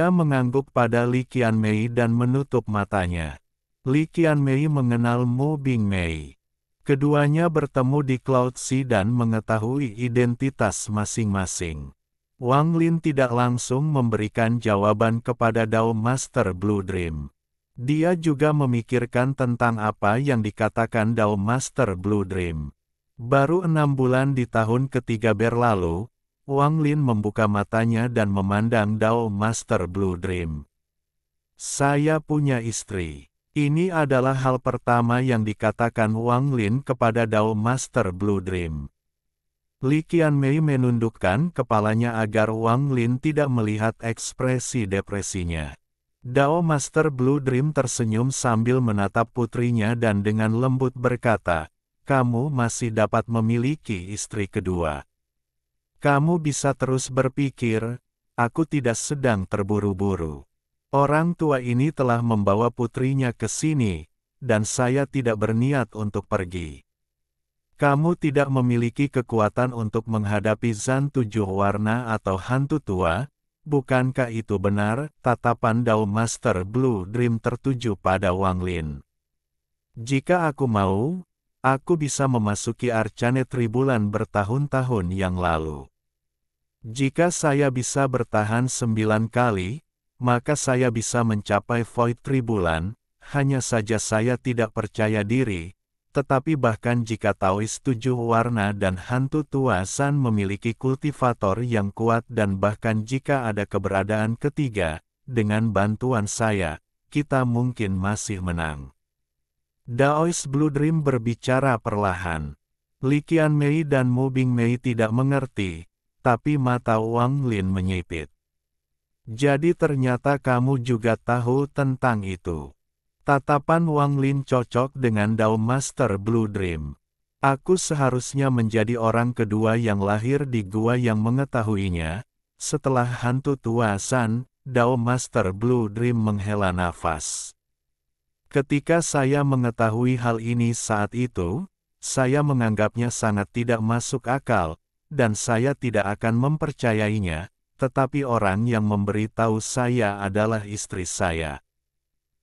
Dia mengangguk pada Li Qianmei dan menutup matanya. Li Qianmei mengenal Mu Bingmei. Keduanya bertemu di Cloud Sea dan mengetahui identitas masing-masing. Wang Lin tidak langsung memberikan jawaban kepada Dao Master Blue Dream. Dia juga memikirkan tentang apa yang dikatakan Dao Master Blue Dream. Baru 6 bulan di tahun ketiga berlalu, Wang Lin membuka matanya dan memandang Dao Master Blue Dream. Saya punya istri. Ini adalah hal pertama yang dikatakan Wang Lin kepada Dao Master Blue Dream. Li Qianmei menundukkan kepalanya agar Wang Lin tidak melihat ekspresi depresinya. Dao Master Blue Dream tersenyum sambil menatap putrinya dan dengan lembut berkata, "Kamu masih dapat memiliki istri kedua. Kamu bisa terus berpikir, aku tidak sedang terburu-buru. Orang tua ini telah membawa putrinya ke sini, dan saya tidak berniat untuk pergi. Kamu tidak memiliki kekuatan untuk menghadapi Zan 7 warna atau hantu tua, bukankah itu benar?" Tatapan Dao Master Blue Dream tertuju pada Wang Lin. "Jika aku mau, aku bisa memasuki Arcane Tribulan bertahun-tahun yang lalu. Jika saya bisa bertahan 9 kali, maka saya bisa mencapai Void Tribulan, hanya saja saya tidak percaya diri, tetapi bahkan jika Taoist 7 warna dan hantu tua San memiliki kultivator yang kuat dan bahkan jika ada keberadaan ketiga, dengan bantuan saya, kita mungkin masih menang." Daoist Blue Dream berbicara perlahan. Li Qianmei dan Mu Bingmei tidak mengerti, tapi mata Wang Lin menyipit. "Jadi ternyata kamu juga tahu tentang itu." Tatapan Wang Lin cocok dengan Dao Master Blue Dream. "Aku seharusnya menjadi orang kedua yang lahir di gua yang mengetahuinya." Setelah hantu tua San, Dao Master Blue Dream menghela nafas. "Ketika saya mengetahui hal ini saat itu, saya menganggapnya sangat tidak masuk akal, dan saya tidak akan mempercayainya. Tetapi orang yang memberitahu saya adalah istri saya.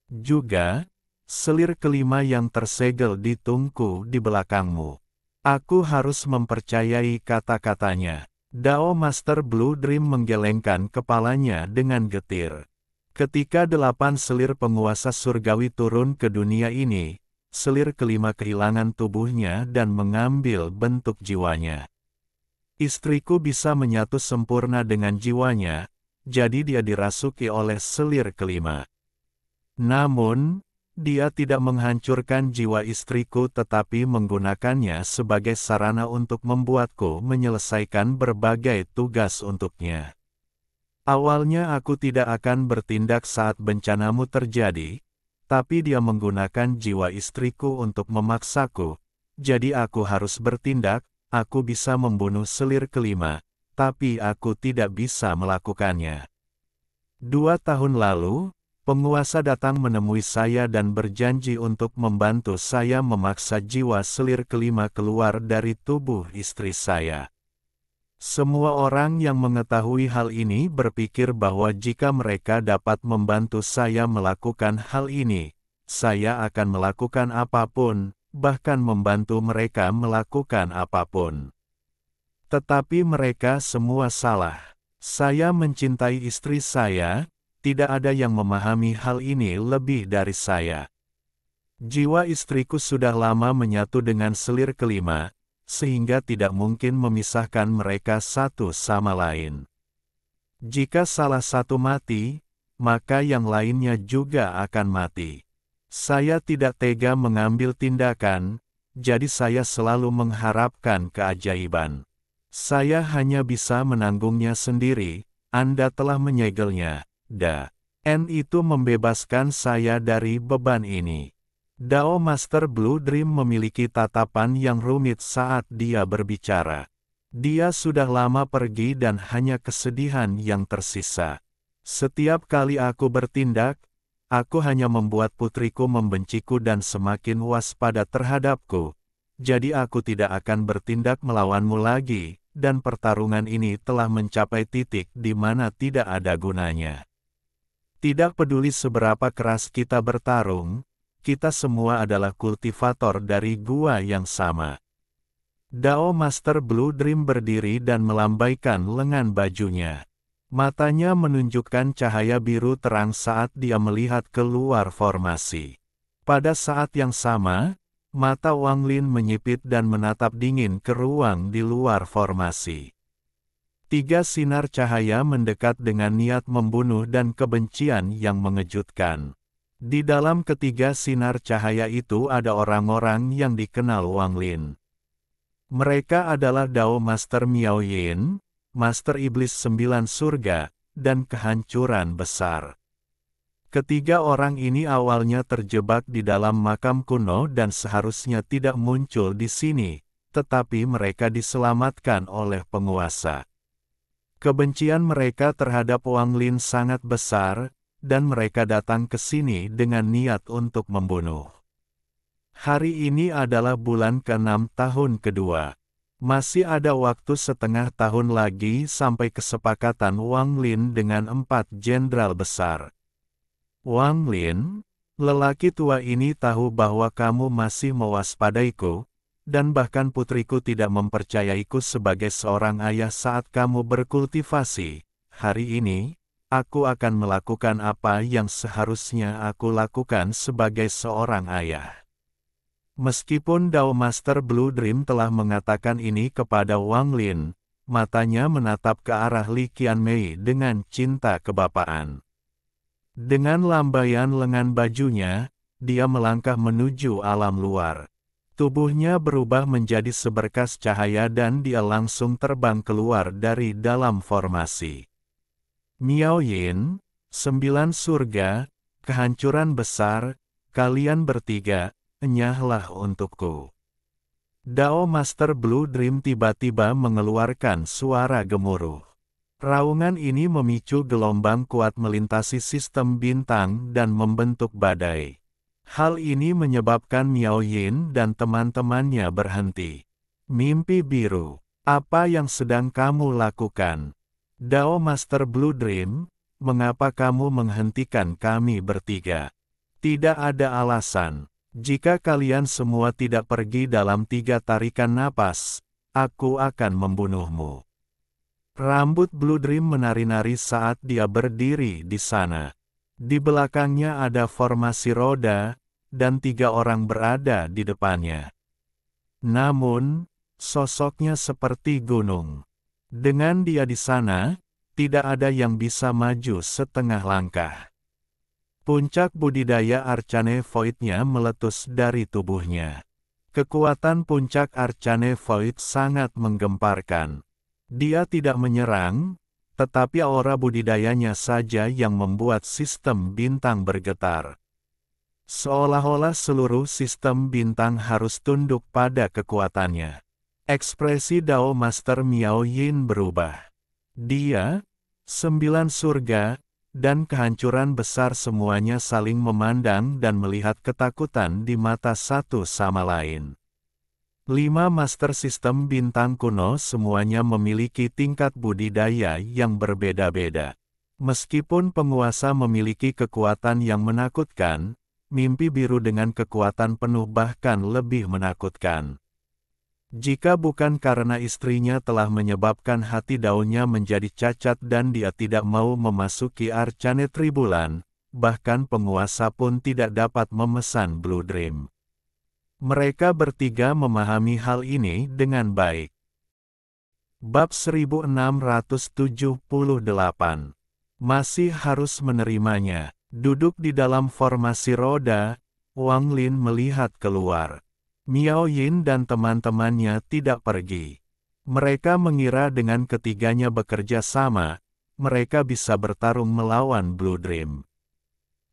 Juga, selir kelima yang tersegel di tungku di belakangmu. Aku harus mempercayai kata-katanya." Dao Master Blue Dream menggelengkan kepalanya dengan getir. Ketika 8 selir penguasa surgawi turun ke dunia ini, selir kelima kehilangan tubuhnya dan mengambil bentuk jiwanya. "Istriku bisa menyatu sempurna dengan jiwanya, jadi dia dirasuki oleh selir kelima. Namun, dia tidak menghancurkan jiwa istriku tetapi menggunakannya sebagai sarana untuk membuatku menyelesaikan berbagai tugas untuknya. Awalnya aku tidak akan bertindak saat bencanamu terjadi, tapi dia menggunakan jiwa istriku untuk memaksaku, jadi aku harus bertindak. Aku bisa membunuh selir kelima, tapi aku tidak bisa melakukannya. 2 tahun lalu, penguasa datang menemui saya dan berjanji untuk membantu saya memaksa jiwa selir kelima keluar dari tubuh istri saya. Semua orang yang mengetahui hal ini berpikir bahwa jika mereka dapat membantu saya melakukan hal ini, saya akan melakukan apapun, bahkan membantu mereka melakukan apapun. Tetapi mereka semua salah. Saya mencintai istri saya, tidak ada yang memahami hal ini lebih dari saya. Jiwa istriku sudah lama menyatu dengan selir kelima, sehingga tidak mungkin memisahkan mereka satu sama lain. Jika salah satu mati, maka yang lainnya juga akan mati. Saya tidak tega mengambil tindakan, jadi saya selalu mengharapkan keajaiban. Saya hanya bisa menanggungnya sendiri. Anda telah menyegelnya, Dan itu membebaskan saya dari beban ini." Dao Master Blue Dream memiliki tatapan yang rumit saat dia berbicara. Dia sudah lama pergi dan hanya kesedihan yang tersisa. "Setiap kali aku bertindak, aku hanya membuat putriku membenciku dan semakin waspada terhadapku. Jadi aku tidak akan bertindak melawanmu lagi, dan pertarungan ini telah mencapai titik di mana tidak ada gunanya. Tidak peduli seberapa keras kita bertarung, kita semua adalah kultivator dari gua yang sama. Dao Master Blue Dream berdiri dan melambaikan lengan bajunya. Matanya menunjukkan cahaya biru terang saat dia melihat keluar formasi. Pada saat yang sama, mata Wang Lin menyipit dan menatap dingin ke ruang di luar formasi. 3 sinar cahaya mendekat dengan niat membunuh dan kebencian yang mengejutkan. Di dalam ketiga sinar cahaya itu ada orang-orang yang dikenal Wang Lin. Mereka adalah Dao Master Miao Yin, Master Iblis 9 Surga, dan Kehancuran Besar. Ketiga orang ini awalnya terjebak di dalam makam kuno dan seharusnya tidak muncul di sini, tetapi mereka diselamatkan oleh penguasa. Kebencian mereka terhadap Wang Lin sangat besar, dan mereka datang ke sini dengan niat untuk membunuh. Hari ini adalah bulan ke-6 tahun kedua. Masih ada waktu setengah tahun lagi sampai kesepakatan Wang Lin dengan 4 jenderal besar. Wang Lin, lelaki tua ini tahu bahwa kamu masih mewaspadaiku, dan bahkan putriku tidak mempercayaiku sebagai seorang ayah saat kamu berkultivasi. Hari ini, aku akan melakukan apa yang seharusnya aku lakukan sebagai seorang ayah. Meskipun Dao Master Blue Dream telah mengatakan ini kepada Wang Lin, matanya menatap ke arah Li Qianmei dengan cinta kebapaan. Dengan lambaian lengan bajunya, dia melangkah menuju alam luar. Tubuhnya berubah menjadi seberkas cahaya dan dia langsung terbang keluar dari dalam formasi. Miao Yin, 9 surga, kehancuran besar, kalian bertiga, enyahlah untukku. Dao Master Blue Dream tiba-tiba mengeluarkan suara gemuruh. Raungan ini memicu gelombang kuat melintasi sistem bintang dan membentuk badai. Hal ini menyebabkan Miao Yin dan teman-temannya berhenti. Mimpi biru, apa yang sedang kamu lakukan? Dao Master Blue Dream, mengapa kamu menghentikan kami bertiga? Tidak ada alasan. Jika kalian semua tidak pergi dalam 3 tarikan napas, aku akan membunuhmu. Rambut Blue Dream menari-nari saat dia berdiri di sana. Di belakangnya ada formasi roda, dan 3 orang berada di depannya. Namun, sosoknya seperti gunung. Dengan dia di sana, tidak ada yang bisa maju setengah langkah. Puncak budidaya Arcane Void-nya meletus dari tubuhnya. Kekuatan puncak Arcane Void sangat menggemparkan. Dia tidak menyerang, tetapi aura budidayanya saja yang membuat sistem bintang bergetar. Seolah-olah seluruh sistem bintang harus tunduk pada kekuatannya. Ekspresi Dao Master Miao Yin berubah. Dia, 9 surga, dan kehancuran besar semuanya saling memandang dan melihat ketakutan di mata satu sama lain. 5 master sistem bintang kuno semuanya memiliki tingkat budidaya yang berbeda-beda. Meskipun penguasa memiliki kekuatan yang menakutkan, mimpi biru dengan kekuatan penuh bahkan lebih menakutkan. Jika bukan karena istrinya telah menyebabkan hati daunnya menjadi cacat dan dia tidak mau memasuki Arcane Tribulan, bahkan penguasa pun tidak dapat memesan Blue Dream. Mereka bertiga memahami hal ini dengan baik. Bab 1678. Masih harus menerimanya. Duduk di dalam formasi roda, Wang Lin melihat keluar. Miao Yin dan teman-temannya tidak pergi. Mereka mengira dengan ketiganya bekerja sama, mereka bisa bertarung melawan Blue Dream.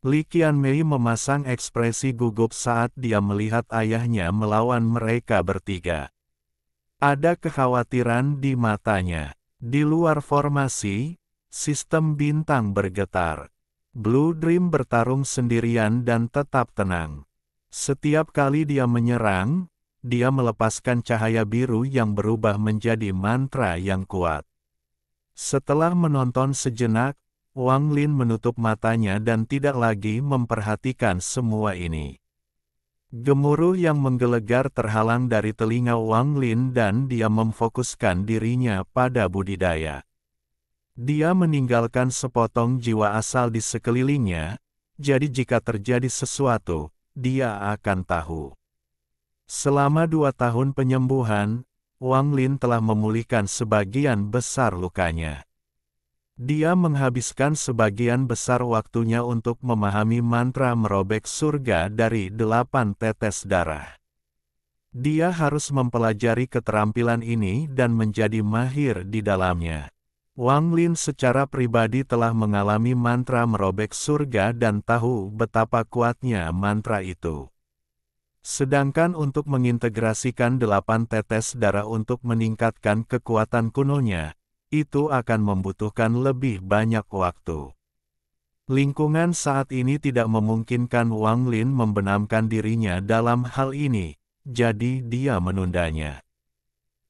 Li Qianmei memasang ekspresi gugup saat dia melihat ayahnya melawan mereka bertiga. Ada kekhawatiran di matanya. Di luar formasi, sistem bintang bergetar. Blue Dream bertarung sendirian dan tetap tenang. Setiap kali dia menyerang, dia melepaskan cahaya biru yang berubah menjadi mantra yang kuat. Setelah menonton sejenak, Wang Lin menutup matanya dan tidak lagi memperhatikan semua ini. Gemuruh yang menggelegar terhalang dari telinga Wang Lin dan dia memfokuskan dirinya pada budidaya. Dia meninggalkan sepotong jiwa asal di sekelilingnya, jadi jika terjadi sesuatu, dia akan tahu. Selama 2 tahun penyembuhan, Wang Lin telah memulihkan sebagian besar lukanya. Dia menghabiskan sebagian besar waktunya untuk memahami mantra merobek surga dari 8 tetes darah. Dia harus mempelajari keterampilan ini dan menjadi mahir di dalamnya. Wang Lin secara pribadi telah mengalami mantra merobek surga dan tahu betapa kuatnya mantra itu. Sedangkan untuk mengintegrasikan 8 tetes darah untuk meningkatkan kekuatan kunonya, itu akan membutuhkan lebih banyak waktu. Lingkungan saat ini tidak memungkinkan Wang Lin membenamkan dirinya dalam hal ini, jadi dia menundanya.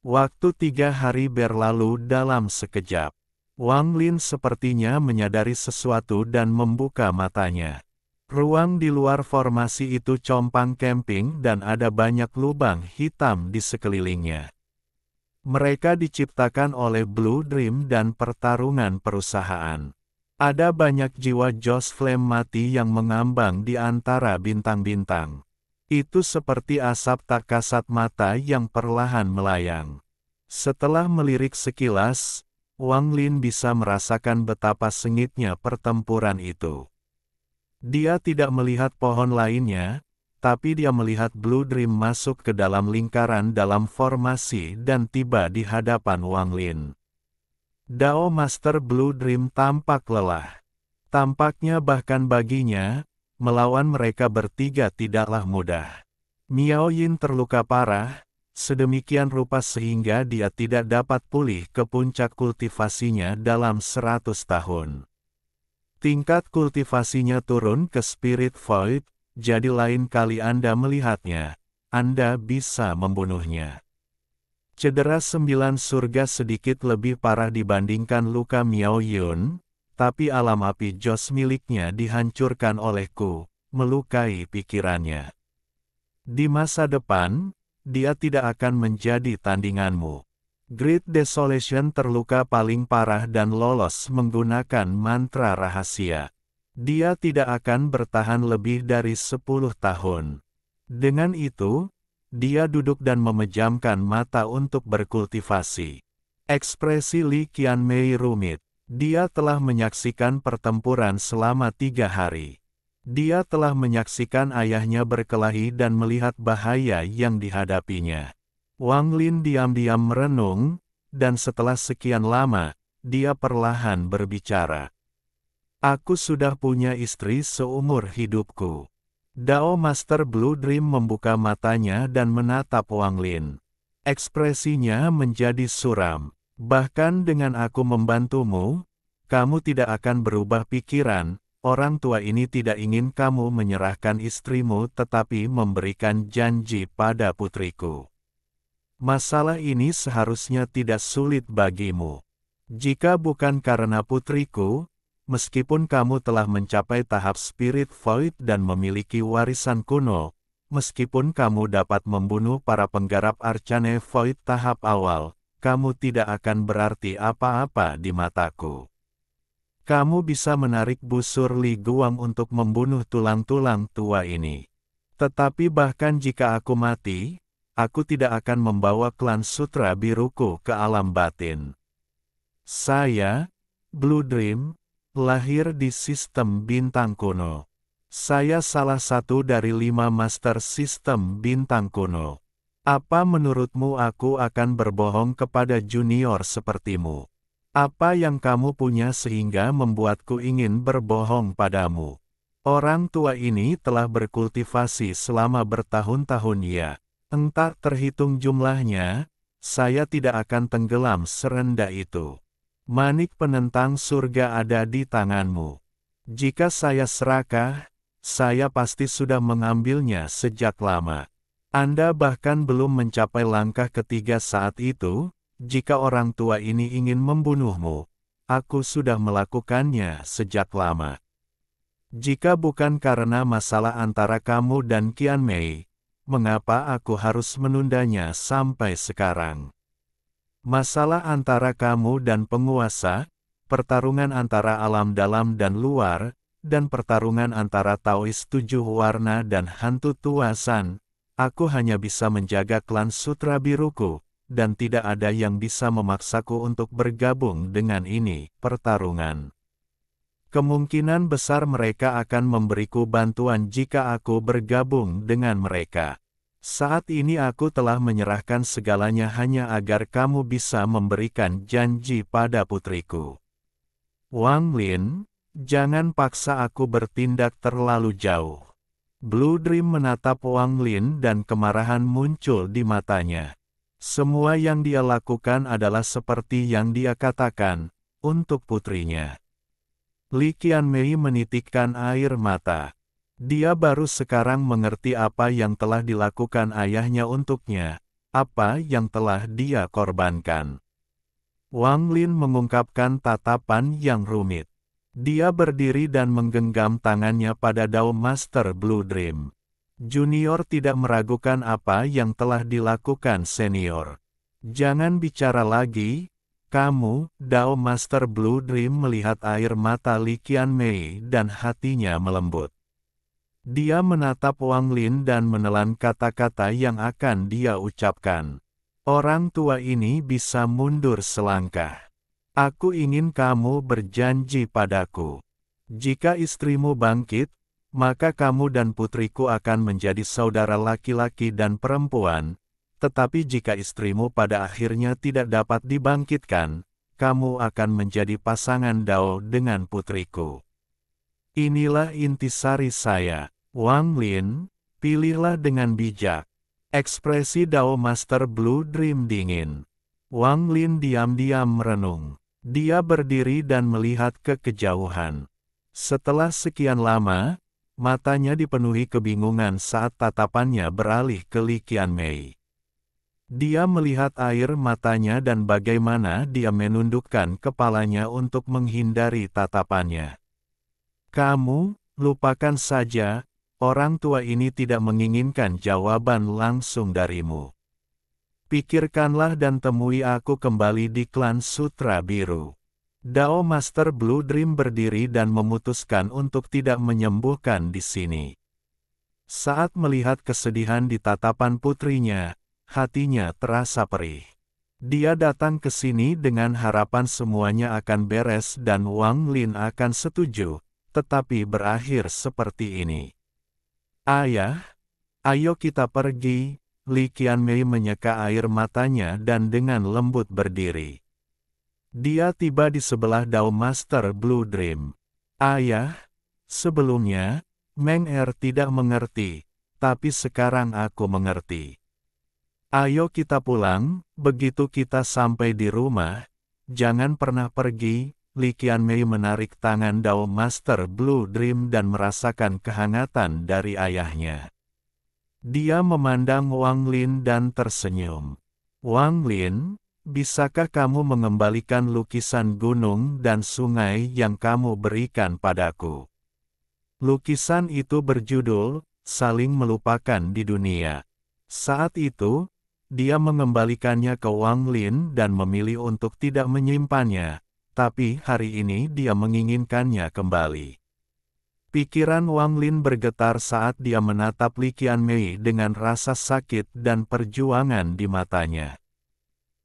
Waktu 3 hari berlalu dalam sekejap. Wang Lin sepertinya menyadari sesuatu dan membuka matanya. Ruang di luar formasi itu compang camping dan ada banyak lubang hitam di sekelilingnya. Mereka diciptakan oleh Blue Dream dan pertarungan perusahaan. Ada banyak jiwa Joss Flame mati yang mengambang di antara bintang-bintang. Itu seperti asap tak kasat mata yang perlahan melayang. Setelah melirik sekilas, Wang Lin bisa merasakan betapa sengitnya pertempuran itu. Dia tidak melihat pohon lainnya, tapi dia melihat Blue Dream masuk ke dalam lingkaran dalam formasi dan tiba di hadapan Wang Lin. Dao Master Blue Dream tampak lelah. Tampaknya bahkan baginya, melawan mereka bertiga tidaklah mudah. Miao Yin terluka parah, sedemikian rupa sehingga dia tidak dapat pulih ke puncak kultivasinya dalam 100 tahun. Tingkat kultivasinya turun ke Spirit Void, jadi lain kali Anda melihatnya, Anda bisa membunuhnya. Cedera 9 surga sedikit lebih parah dibandingkan luka Miao Yun, tapi alam api Joss miliknya dihancurkan olehku, melukai pikirannya. Di masa depan, dia tidak akan menjadi tandinganmu. Great Desolation terluka paling parah dan lolos menggunakan mantra rahasia. Dia tidak akan bertahan lebih dari 10 tahun. Dengan itu, dia duduk dan memejamkan mata untuk berkultivasi. Ekspresi Li Qianmei rumit. Dia telah menyaksikan pertempuran selama 3 hari. Dia telah menyaksikan ayahnya berkelahi dan melihat bahaya yang dihadapinya. Wang Lin diam-diam merenung, dan setelah sekian lama, dia perlahan berbicara. Aku sudah punya istri seumur hidupku. Dao Master Blue Dream membuka matanya dan menatap Wang Lin. Ekspresinya menjadi suram. Bahkan dengan aku membantumu, kamu tidak akan berubah pikiran. Orang tua ini tidak ingin kamu menyerahkan istrimu tetapi memberikan janji pada putriku. Masalah ini seharusnya tidak sulit bagimu. Jika bukan karena putriku, meskipun kamu telah mencapai tahap Spirit Void dan memiliki warisan kuno, meskipun kamu dapat membunuh para penggarap Arcane Void tahap awal, kamu tidak akan berarti apa-apa di mataku. Kamu bisa menarik busur Li Guang untuk membunuh tulang-tulang tua ini. Tetapi bahkan jika aku mati, aku tidak akan membawa klan Sutra Biruku ke alam batin. Saya, Blue Dream, lahir di sistem bintang kuno. Saya salah satu dari 5 master sistem bintang kuno. Apa menurutmu aku akan berbohong kepada junior sepertimu? Apa yang kamu punya sehingga membuatku ingin berbohong padamu? Orang tua ini telah berkultivasi selama bertahun-tahun ya. Entah terhitung jumlahnya, saya tidak akan tenggelam serendah itu. Manik penentang surga ada di tanganmu. Jika saya serakah, saya pasti sudah mengambilnya sejak lama. Anda bahkan belum mencapai langkah ketiga saat itu, jika orang tua ini ingin membunuhmu. aku sudah melakukannya sejak lama. Jika bukan karena masalah antara kamu dan Qian Mei, mengapa aku harus menundanya sampai sekarang? Masalah antara kamu dan penguasa, pertarungan antara alam dalam dan luar, dan pertarungan antara Taois 7 warna dan hantu tua San, aku hanya bisa menjaga klan Sutra Biruku, dan tidak ada yang bisa memaksaku untuk bergabung dengan ini, pertarungan. Kemungkinan besar mereka akan memberiku bantuan jika aku bergabung dengan mereka. Saat ini aku telah menyerahkan segalanya hanya agar kamu bisa memberikan janji pada putriku. Wang Lin, jangan paksa aku bertindak terlalu jauh. Blue Dream menatap Wang Lin dan kemarahan muncul di matanya. Semua yang dia lakukan adalah seperti yang dia katakan, untuk putrinya. Li Qianmei menitikkan air mata. Dia baru sekarang mengerti apa yang telah dilakukan ayahnya untuknya, apa yang telah dia korbankan. Wang Lin mengungkapkan tatapan yang rumit. Dia berdiri dan menggenggam tangannya pada Dao Master Blue Dream. Junior tidak meragukan apa yang telah dilakukan senior. Jangan bicara lagi, kamu, Dao Master Blue Dream melihat air mata Li Qianmei dan hatinya melembut. Dia menatap Wang Lin dan menelan kata-kata yang akan dia ucapkan. Orang tua ini bisa mundur selangkah. Aku ingin kamu berjanji padaku. Jika istrimu bangkit, maka kamu dan putriku akan menjadi saudara laki-laki dan perempuan. Tetapi jika istrimu pada akhirnya tidak dapat dibangkitkan, kamu akan menjadi pasangan Dao dengan putriku. Inilah intisari saya. Wang Lin, pilihlah dengan bijak. Ekspresi Dao Master Blue Dream dingin. Wang Lin diam-diam merenung. Dia berdiri dan melihat ke kejauhan. Setelah sekian lama, matanya dipenuhi kebingungan saat tatapannya beralih ke Li Qianmei. Dia melihat air matanya dan bagaimana dia menundukkan kepalanya untuk menghindari tatapannya. Kamu, lupakan saja. Orang tua ini tidak menginginkan jawaban langsung darimu. Pikirkanlah dan temui aku kembali di klan Sutra Biru. Dao Master Blue Dream berdiri dan memutuskan untuk tidak menyembuhkan di sini. Saat melihat kesedihan di tatapan putrinya, hatinya terasa perih. Dia datang ke sini dengan harapan semuanya akan beres dan Wang Lin akan setuju, tetapi berakhir seperti ini. Ayah, ayo kita pergi. Li Qianmei menyeka air matanya dan dengan lembut berdiri. Dia tiba di sebelah Dao Master Blue Dream. Ayah, sebelumnya, Meng Er tidak mengerti, tapi sekarang aku mengerti. Ayo kita pulang, begitu kita sampai di rumah, jangan pernah pergi. Li Qianmei menarik tangan Dao Master Blue Dream dan merasakan kehangatan dari ayahnya. Dia memandang Wang Lin dan tersenyum. Wang Lin, bisakah kamu mengembalikan lukisan gunung dan sungai yang kamu berikan padaku? Lukisan itu berjudul, Saling Melupakan di Dunia. Saat itu, dia mengembalikannya ke Wang Lin dan memilih untuk tidak menyimpannya. Tapi hari ini dia menginginkannya kembali. Pikiran Wang Lin bergetar saat dia menatap Li Qianmei dengan rasa sakit dan perjuangan di matanya.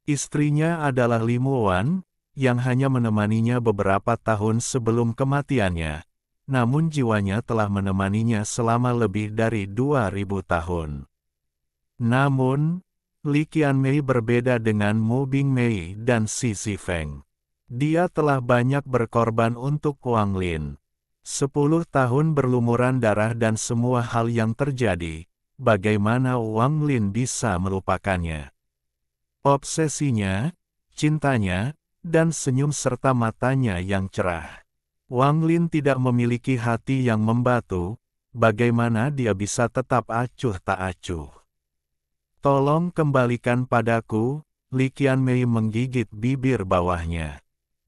Istrinya adalah Li Muwan, yang hanya menemaninya beberapa tahun sebelum kematiannya, namun jiwanya telah menemaninya selama lebih dari 2000 tahun. Namun, Li Qianmei berbeda dengan Mu Bingmei dan Si Zifeng. Dia telah banyak berkorban untuk Wang Lin. 10 tahun berlumuran darah dan semua hal yang terjadi, bagaimana Wang Lin bisa melupakannya? Obsesinya, cintanya, dan senyum serta matanya yang cerah. Wang Lin tidak memiliki hati yang membatu, bagaimana dia bisa tetap acuh tak acuh? Tolong kembalikan padaku. Li Qianmei menggigit bibir bawahnya.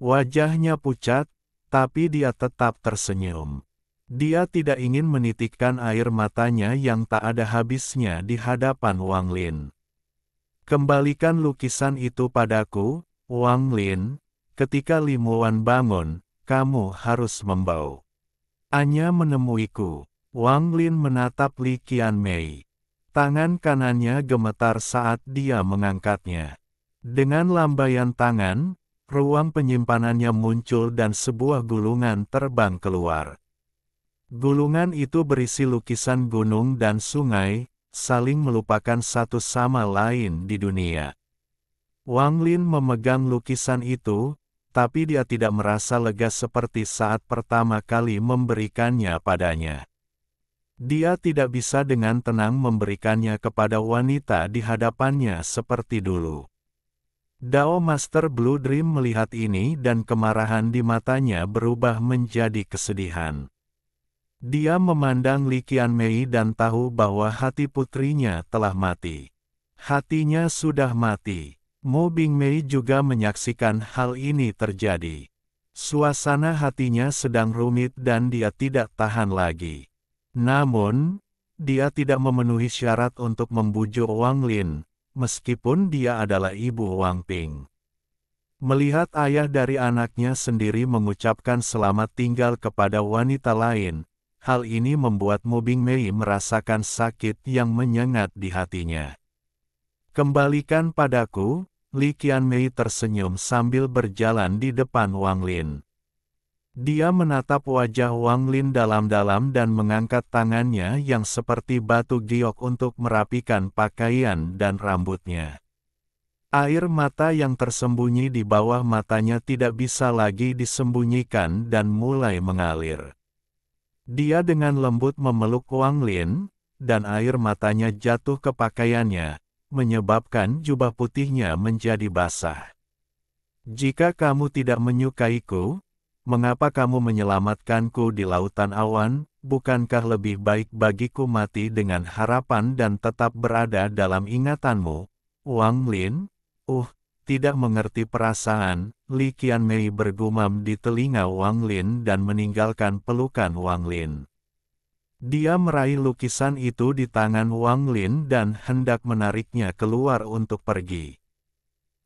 Wajahnya pucat, tapi dia tetap tersenyum. Dia tidak ingin menitikkan air matanya yang tak ada habisnya di hadapan Wang Lin. Kembalikan lukisan itu padaku, Wang Lin. Ketika Limuan bangun, kamu harus membawa Anya menemuiku. Wang Lin menatap Li Qianmei. Tangan kanannya gemetar saat dia mengangkatnya. Dengan lambaian tangan, ruang penyimpanannya muncul dan sebuah gulungan terbang keluar. Gulungan itu berisi lukisan gunung dan sungai, saling melupakan satu sama lain di dunia. Wang Lin memegang lukisan itu, tapi dia tidak merasa lega seperti saat pertama kali memberikannya padanya. Dia tidak bisa dengan tenang memberikannya kepada wanita di hadapannya seperti dulu. Dao Master Blue Dream melihat ini dan kemarahan di matanya berubah menjadi kesedihan. Dia memandang Li Qianmei dan tahu bahwa hati putrinya telah mati. Hatinya sudah mati. Mo Bingmei juga menyaksikan hal ini terjadi. Suasana hatinya sedang rumit dan dia tidak tahan lagi. Namun, dia tidak memenuhi syarat untuk membujuk Wang Lin, meskipun dia adalah ibu Wang Ping. Melihat ayah dari anaknya sendiri mengucapkan selamat tinggal kepada wanita lain, hal ini membuat Mo Bingmei merasakan sakit yang menyengat di hatinya. Kembalikan padaku, Li Qianmei tersenyum sambil berjalan di depan Wang Lin. Dia menatap wajah Wang Lin dalam-dalam dan mengangkat tangannya yang seperti batu giok untuk merapikan pakaian dan rambutnya. Air mata yang tersembunyi di bawah matanya tidak bisa lagi disembunyikan dan mulai mengalir. Dia dengan lembut memeluk Wang Lin, dan air matanya jatuh ke pakaiannya, menyebabkan jubah putihnya menjadi basah. Jika kamu tidak menyukaiku, mengapa kamu menyelamatkanku di lautan awan? Bukankah lebih baik bagiku mati dengan harapan dan tetap berada dalam ingatanmu? Wang Lin, tidak mengerti perasaan, Li Qianmei bergumam di telinga Wang Lin dan meninggalkan pelukan Wang Lin. Dia meraih lukisan itu di tangan Wang Lin dan hendak menariknya keluar untuk pergi.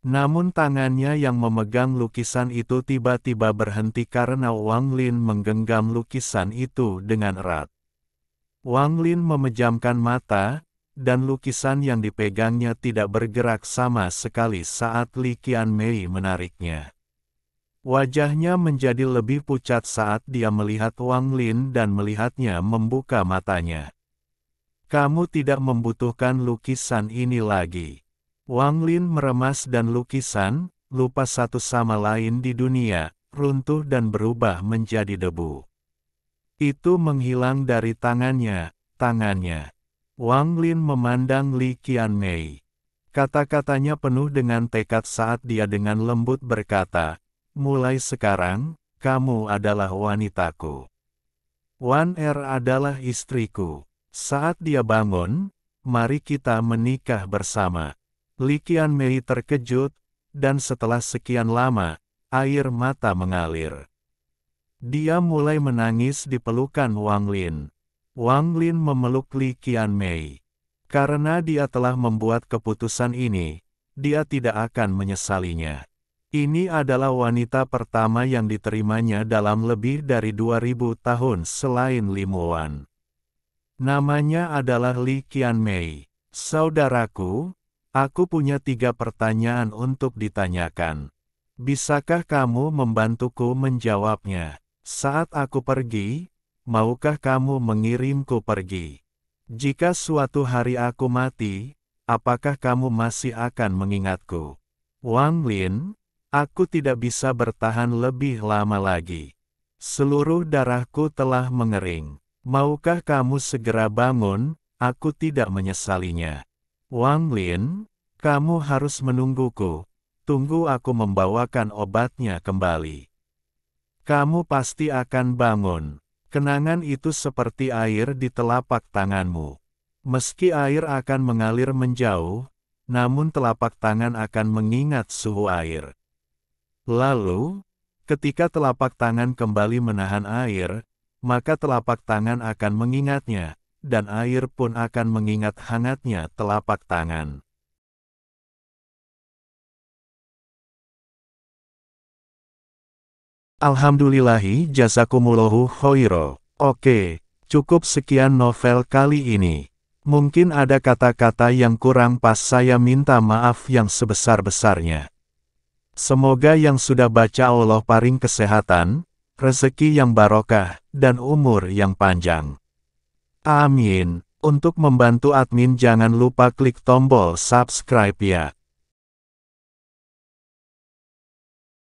Namun tangannya yang memegang lukisan itu tiba-tiba berhenti karena Wang Lin menggenggam lukisan itu dengan erat. Wang Lin memejamkan mata, dan lukisan yang dipegangnya tidak bergerak sama sekali saat Li Qianmei menariknya. Wajahnya menjadi lebih pucat saat dia melihat Wang Lin dan melihatnya membuka matanya. Kamu tidak membutuhkan lukisan ini lagi. Wang Lin meremas dan lukisan, lupa satu sama lain di dunia, runtuh dan berubah menjadi debu. Itu menghilang dari tangannya. Wang Lin memandang Li Qianmei. Kata-katanya penuh dengan tekad saat dia dengan lembut berkata, mulai sekarang, kamu adalah wanitaku. Wan Er adalah istriku. Saat dia bangun, mari kita menikah bersama. Li Qianmei terkejut, dan setelah sekian lama, air mata mengalir. Dia mulai menangis di pelukan Wang Lin. Wang Lin memeluk Li Qianmei. Karena dia telah membuat keputusan ini, dia tidak akan menyesalinya. Ini adalah wanita pertama yang diterimanya dalam lebih dari 2000 tahun selain Limuan. Namanya adalah Li Qianmei. Saudaraku, aku punya 3 pertanyaan untuk ditanyakan. Bisakah kamu membantuku menjawabnya? Saat aku pergi, maukah kamu mengirimku pergi? Jika suatu hari aku mati, apakah kamu masih akan mengingatku? Wang Lin, aku tidak bisa bertahan lebih lama lagi. Seluruh darahku telah mengering. Maukah kamu segera bangun? Aku tidak menyesalinya. Wang Lin, kamu harus menungguku. Tunggu aku membawakan obatnya kembali. Kamu pasti akan bangun. Kenangan itu seperti air di telapak tanganmu. Meski air akan mengalir menjauh, namun telapak tangan akan mengingat suhu air. Lalu, Ketika telapak tangan kembali menahan air, maka telapak tangan akan mengingatnya, dan air pun akan mengingat hangatnya telapak tangan. Alhamdulillahi jazakumullahu khoiro. Oke, cukup sekian novel kali ini. Mungkin ada kata-kata yang kurang pas, saya minta maaf yang sebesar-besarnya. Semoga yang sudah baca Allah paring kesehatan, rezeki yang barokah, dan umur yang panjang. Amin. Untuk membantu admin jangan lupa klik tombol subscribe ya.